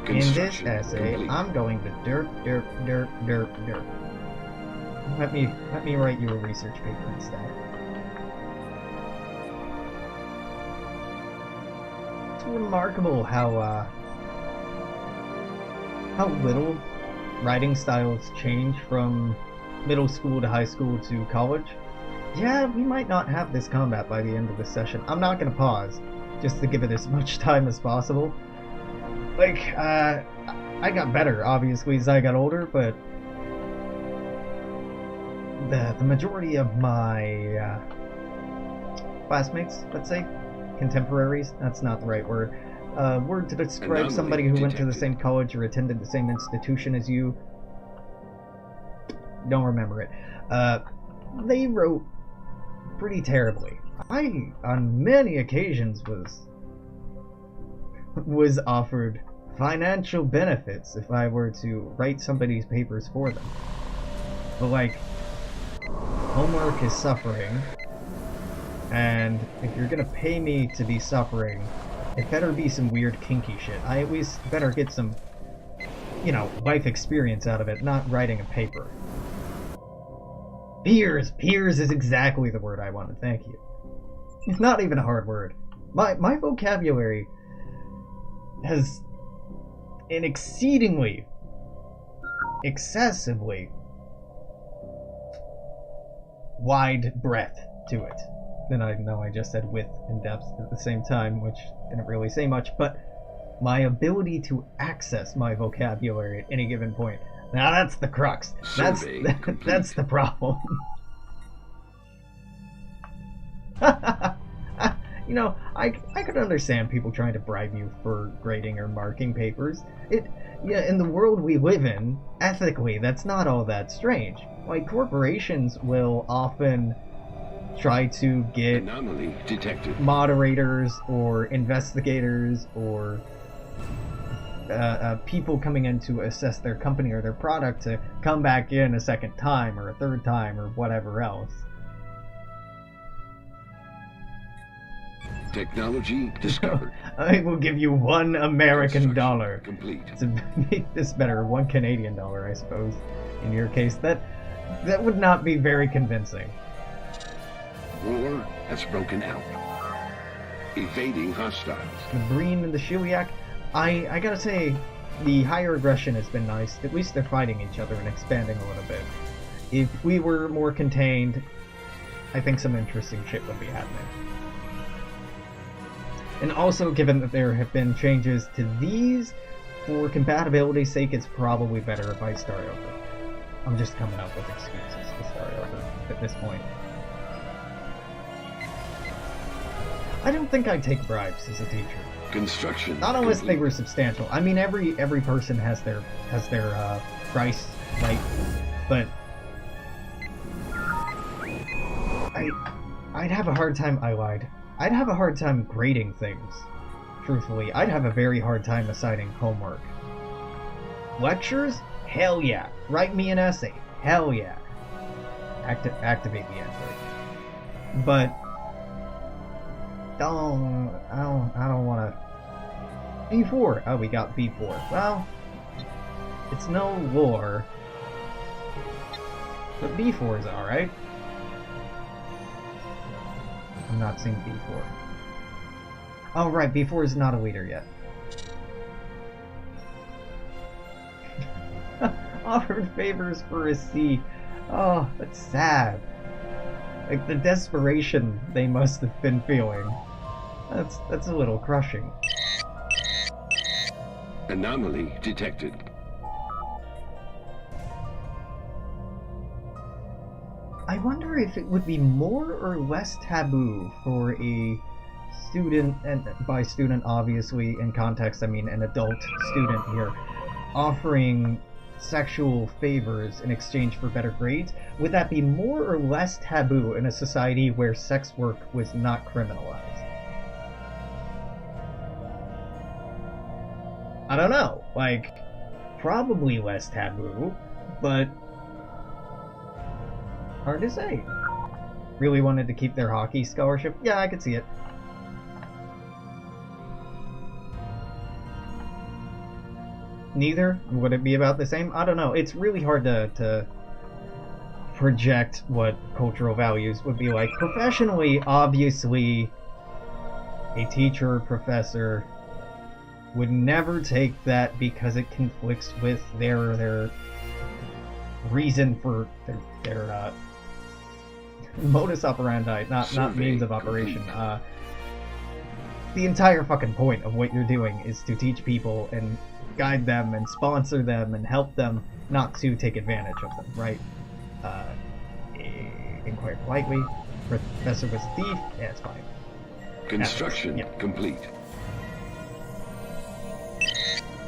In this Construction essay, complete. I'm going to derp. Let me write you a research paper instead. It's remarkable how little writing styles change from middle school to high school to college. Yeah, we might not have this combat by the end of this session. I'm not gonna pause, just to give it as much time as possible. Like, I got better, obviously, as I got older, but the majority of my classmates, let's say, contemporaries, that's not the right word, word to describe Anomaly somebody who went to the detected. same college or attended the same institution as you. Don't remember it. They wrote pretty terribly. I, on many occasions, was offered financial benefits if I were to write somebody's papers for them. But like, homework is suffering, and if you're gonna pay me to be suffering, it better be some weird kinky shit. I at least better get some, you know, life experience out of it, not writing a paper. Peers is exactly the word I wanted, thank you. It's not even a hard word. My vocabulary has an excessively wide breadth to it. Then I know I just said width and depth at the same time, which didn't really say much, but my ability to access my vocabulary at any given point. Now that's the crux. That's the problem. You know, I could understand people trying to bribe you for grading or marking papers. Yeah, in the world we live in, ethically, that's not all that strange. Like, corporations will often try to get Anomaly detected. moderators or investigators or people coming in to assess their company or their product to come back in a second time or a third time or whatever else. Technology discovered. I will give you $1 American Construction dollar complete. to make this better. $1 Canadian dollar, I suppose. In your case, that would not be very convincing. War has broken out. Evading hostiles. The Breen and the Shiliak, I gotta say, the higher aggression has been nice. At least they're fighting each other and expanding a little bit. If we were more contained, I think some interesting shit would be happening. And also, given that there have been changes to these, for compatibility's sake, it's probably better if I start over. I'm just coming up with excuses to start over at this point. I don't think I'd take bribes as a teacher. Construction Not unless they complete. were substantial. I mean, every person has their price, right? But I'd have a hard time. I lied. I'd have a hard time grading things. Truthfully, I'd have a very hard time assigning homework. Lectures? Hell yeah. Write me an essay? Hell yeah. Activate the answer. But I don't want to. B4. Oh, we got B4. Well, it's no lore, but B4 is all right. I'm not seeing B4. Oh, right, B4 is not a leader yet. Offered favors for a C. Oh, that's sad. Like, the desperation they must have been feeling. That's a little crushing. Anomaly detected. I wonder if it would be more or less taboo for a student, and by student obviously in context I mean an adult student here, offering sexual favors in exchange for better grades. Would that be more or less taboo in a society where sex work was not criminalized? I don't know. Like, probably less taboo, but hard to say. Really wanted to keep their hockey scholarship? Yeah, I could see it. Neither? Would it be about the same? I don't know. It's really hard to project what cultural values would be like. Professionally, obviously, a teacher or professor would never take that because it conflicts with their reason for their modus operandi, not means of operation. The entire fucking point of what you're doing is to teach people and guide them and sponsor them and help them, not to take advantage of them, right? Inquire politely. Professor was a thief. Yeah, it's fine. Construction complete.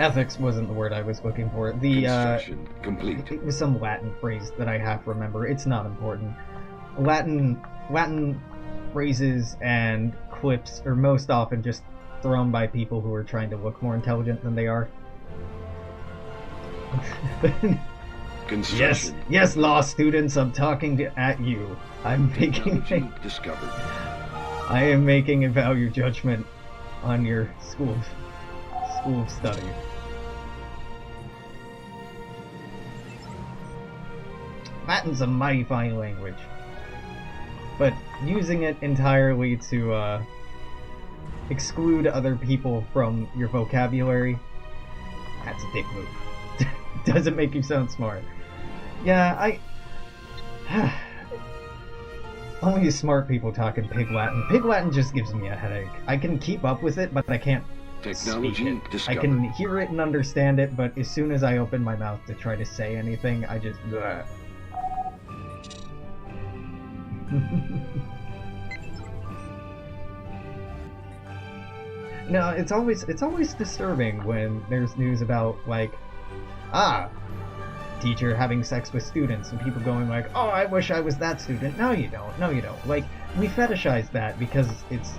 Ethics wasn't the word I was looking for. The Construction complete. it was some Latin phrase that I half remember. It's not important. Latin phrases and clips are most often just thrown by people who are trying to look more intelligent than they are. Construction. Yes, law students, I'm talking at you. I'm making discovered. I am making a value judgment on your school of study. Latin's a mighty fine language, but using it entirely to exclude other people from your vocabulary, that's a dick move. Doesn't make you sound smart. Yeah, only smart people talk in Pig Latin. Pig Latin just gives me a headache. I can keep up with it, but I can't speak it. I can hear it and understand it, but as soon as I open my mouth to try to say anything, I just... No, it's always disturbing when there's news about, like, teacher having sex with students and people going like, oh, I wish I was that student. No, you don't. Like, we fetishize that because it's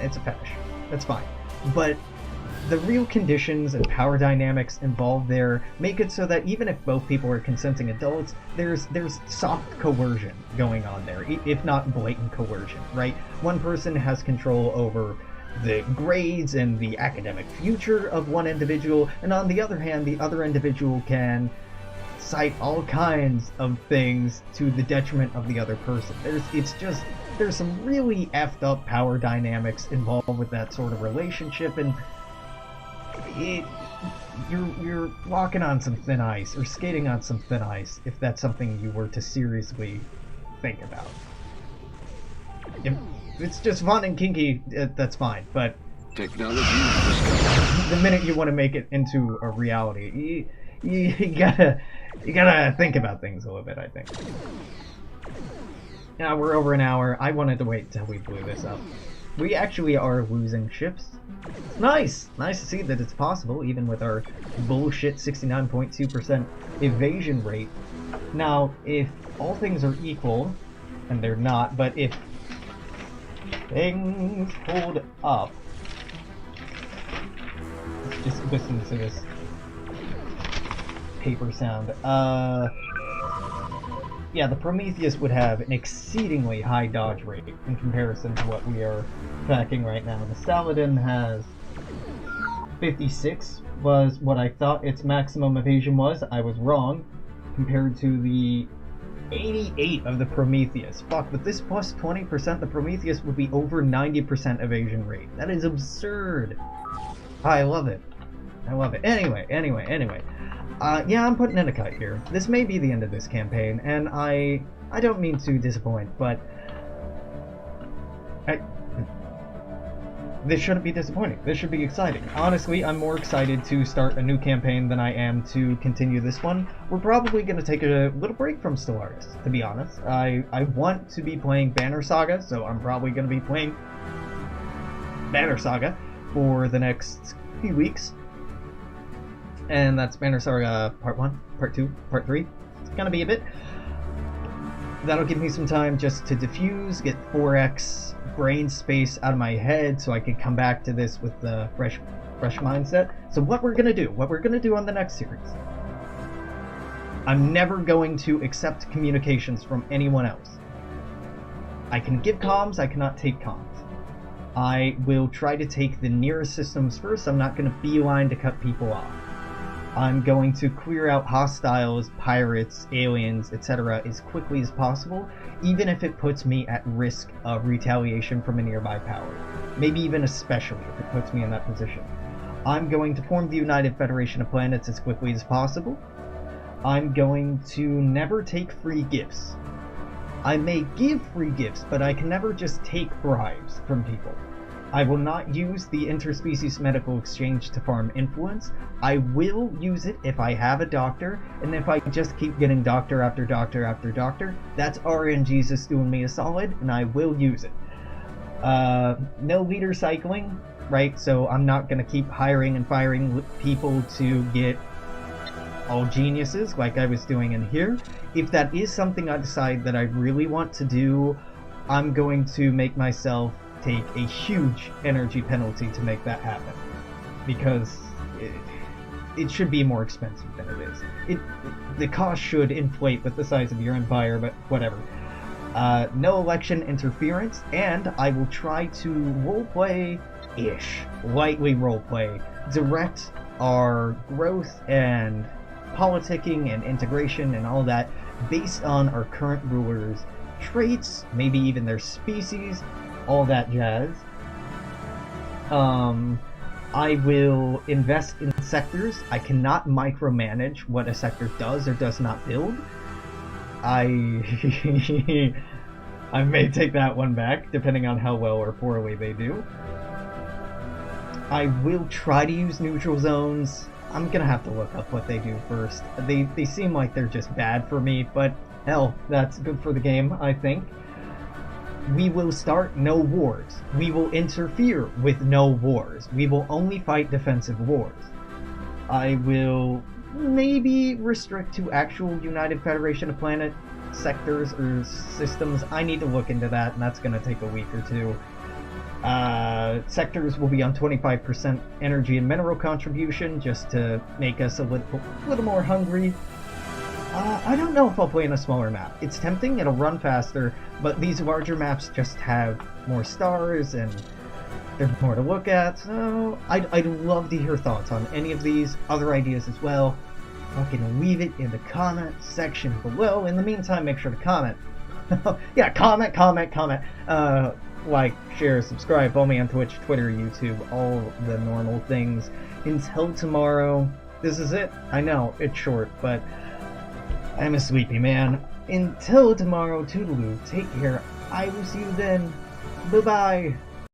a fetish. That's fine. But the real conditions and power dynamics involved there make it so that even if both people are consenting adults, there's soft coercion going on there, if not blatant coercion, right? One person has control over the grades and the academic future of one individual, and on the other hand, the other individual can cite all kinds of things to the detriment of the other person. There's some really effed up power dynamics involved with that sort of relationship, and you're walking on some thin ice, or skating on some thin ice, if that's something you were to seriously think about. If it's just fun and kinky, that's fine, but Technology the minute you want to make it into a reality, you gotta think about things a little bit, I think. Yeah, we're over an hour. I wanted to wait until we blew this up. We actually are losing ships. Nice to see that it's possible, even with our bullshit 69.2% evasion rate. Now, if all things are equal, and they're not, but if things hold up, let's just listen to this paper sound. Yeah, the Prometheus would have an exceedingly high dodge rate in comparison to what we are tracking right now. The Saladin has 56, was what I thought its maximum evasion was. I was wrong, compared to the 88 of the Prometheus. Fuck, with this plus 20%, the Prometheus would be over 90% evasion rate. That is absurd. I love it. Anyway. Yeah, I'm putting in a cut here. This may be the end of this campaign, and I don't mean to disappoint, but this shouldn't be disappointing. This should be exciting. Honestly, I'm more excited to start a new campaign than I am to continue this one. We're probably going to take a little break from Stellaris, to be honest. I want to be playing Banner Saga, so I'm probably going to be playing Banner Saga for the next few weeks. And that's Banner Saga Part 1, Part 2, Part 3. It's going to be a bit. That'll give me some time just to diffuse, get 4x brain space out of my head so I can come back to this with the fresh mindset. So what we're going to do on the next series, I'm never going to accept communications from anyone else. I can give comms, I cannot take comms. I will try to take the nearest systems first. I'm not going to beeline to cut people off. I'm going to clear out hostiles, pirates, aliens, etc. as quickly as possible, even if it puts me at risk of retaliation from a nearby power. Maybe even especially if it puts me in that position. I'm going to form the United Federation of Planets as quickly as possible. I'm going to never take free gifts. I may give free gifts, but I can never just take bribes from people. I will not use the interspecies medical exchange to farm influence. I will use it if I have a doctor, and if I just keep getting doctor after doctor after doctor, that's RNGesus doing me a solid, and I will use it. No leader cycling, right? So I'm not going to keep hiring and firing people to get all geniuses like I was doing in here. If that is something I decide that I really want to do, I'm going to make myself take a huge energy penalty to make that happen, because it should be more expensive than it is. The cost should inflate with the size of your empire, but whatever. No election interference, and I will try to roleplay-ish, lightly roleplay, direct our growth and politicking and integration and all that based on our current rulers' traits, maybe even their species, all that jazz. I will invest in sectors. I cannot micromanage what a sector does or does not build. I may take that one back, depending on how well or poorly they do. I will try to use neutral zones. I'm gonna have to look up what they do first. They seem like they're just bad for me, but hell, that's good for the game, I think. We will start no wars. We will interfere with no wars. We will only fight defensive wars. I will maybe restrict to actual United Federation of Planet sectors or systems. I need to look into that, and that's going to take a week or two. Sectors will be on 25% energy and mineral contribution, just to make us a little more hungry. I don't know if I'll play in a smaller map. It's tempting, it'll run faster, but these larger maps just have more stars and there's more to look at, so I'd love to hear thoughts on any of these, other ideas as well. Fucking leave it in the comment section below. In the meantime, make sure to comment. Yeah, comment. Like, share, subscribe, follow me on Twitch, Twitter, YouTube, all the normal things. Until tomorrow, this is it. I know, it's short, but I'm a sleepy man. Until tomorrow, toodaloo, take care. I will see you then. Bye-bye.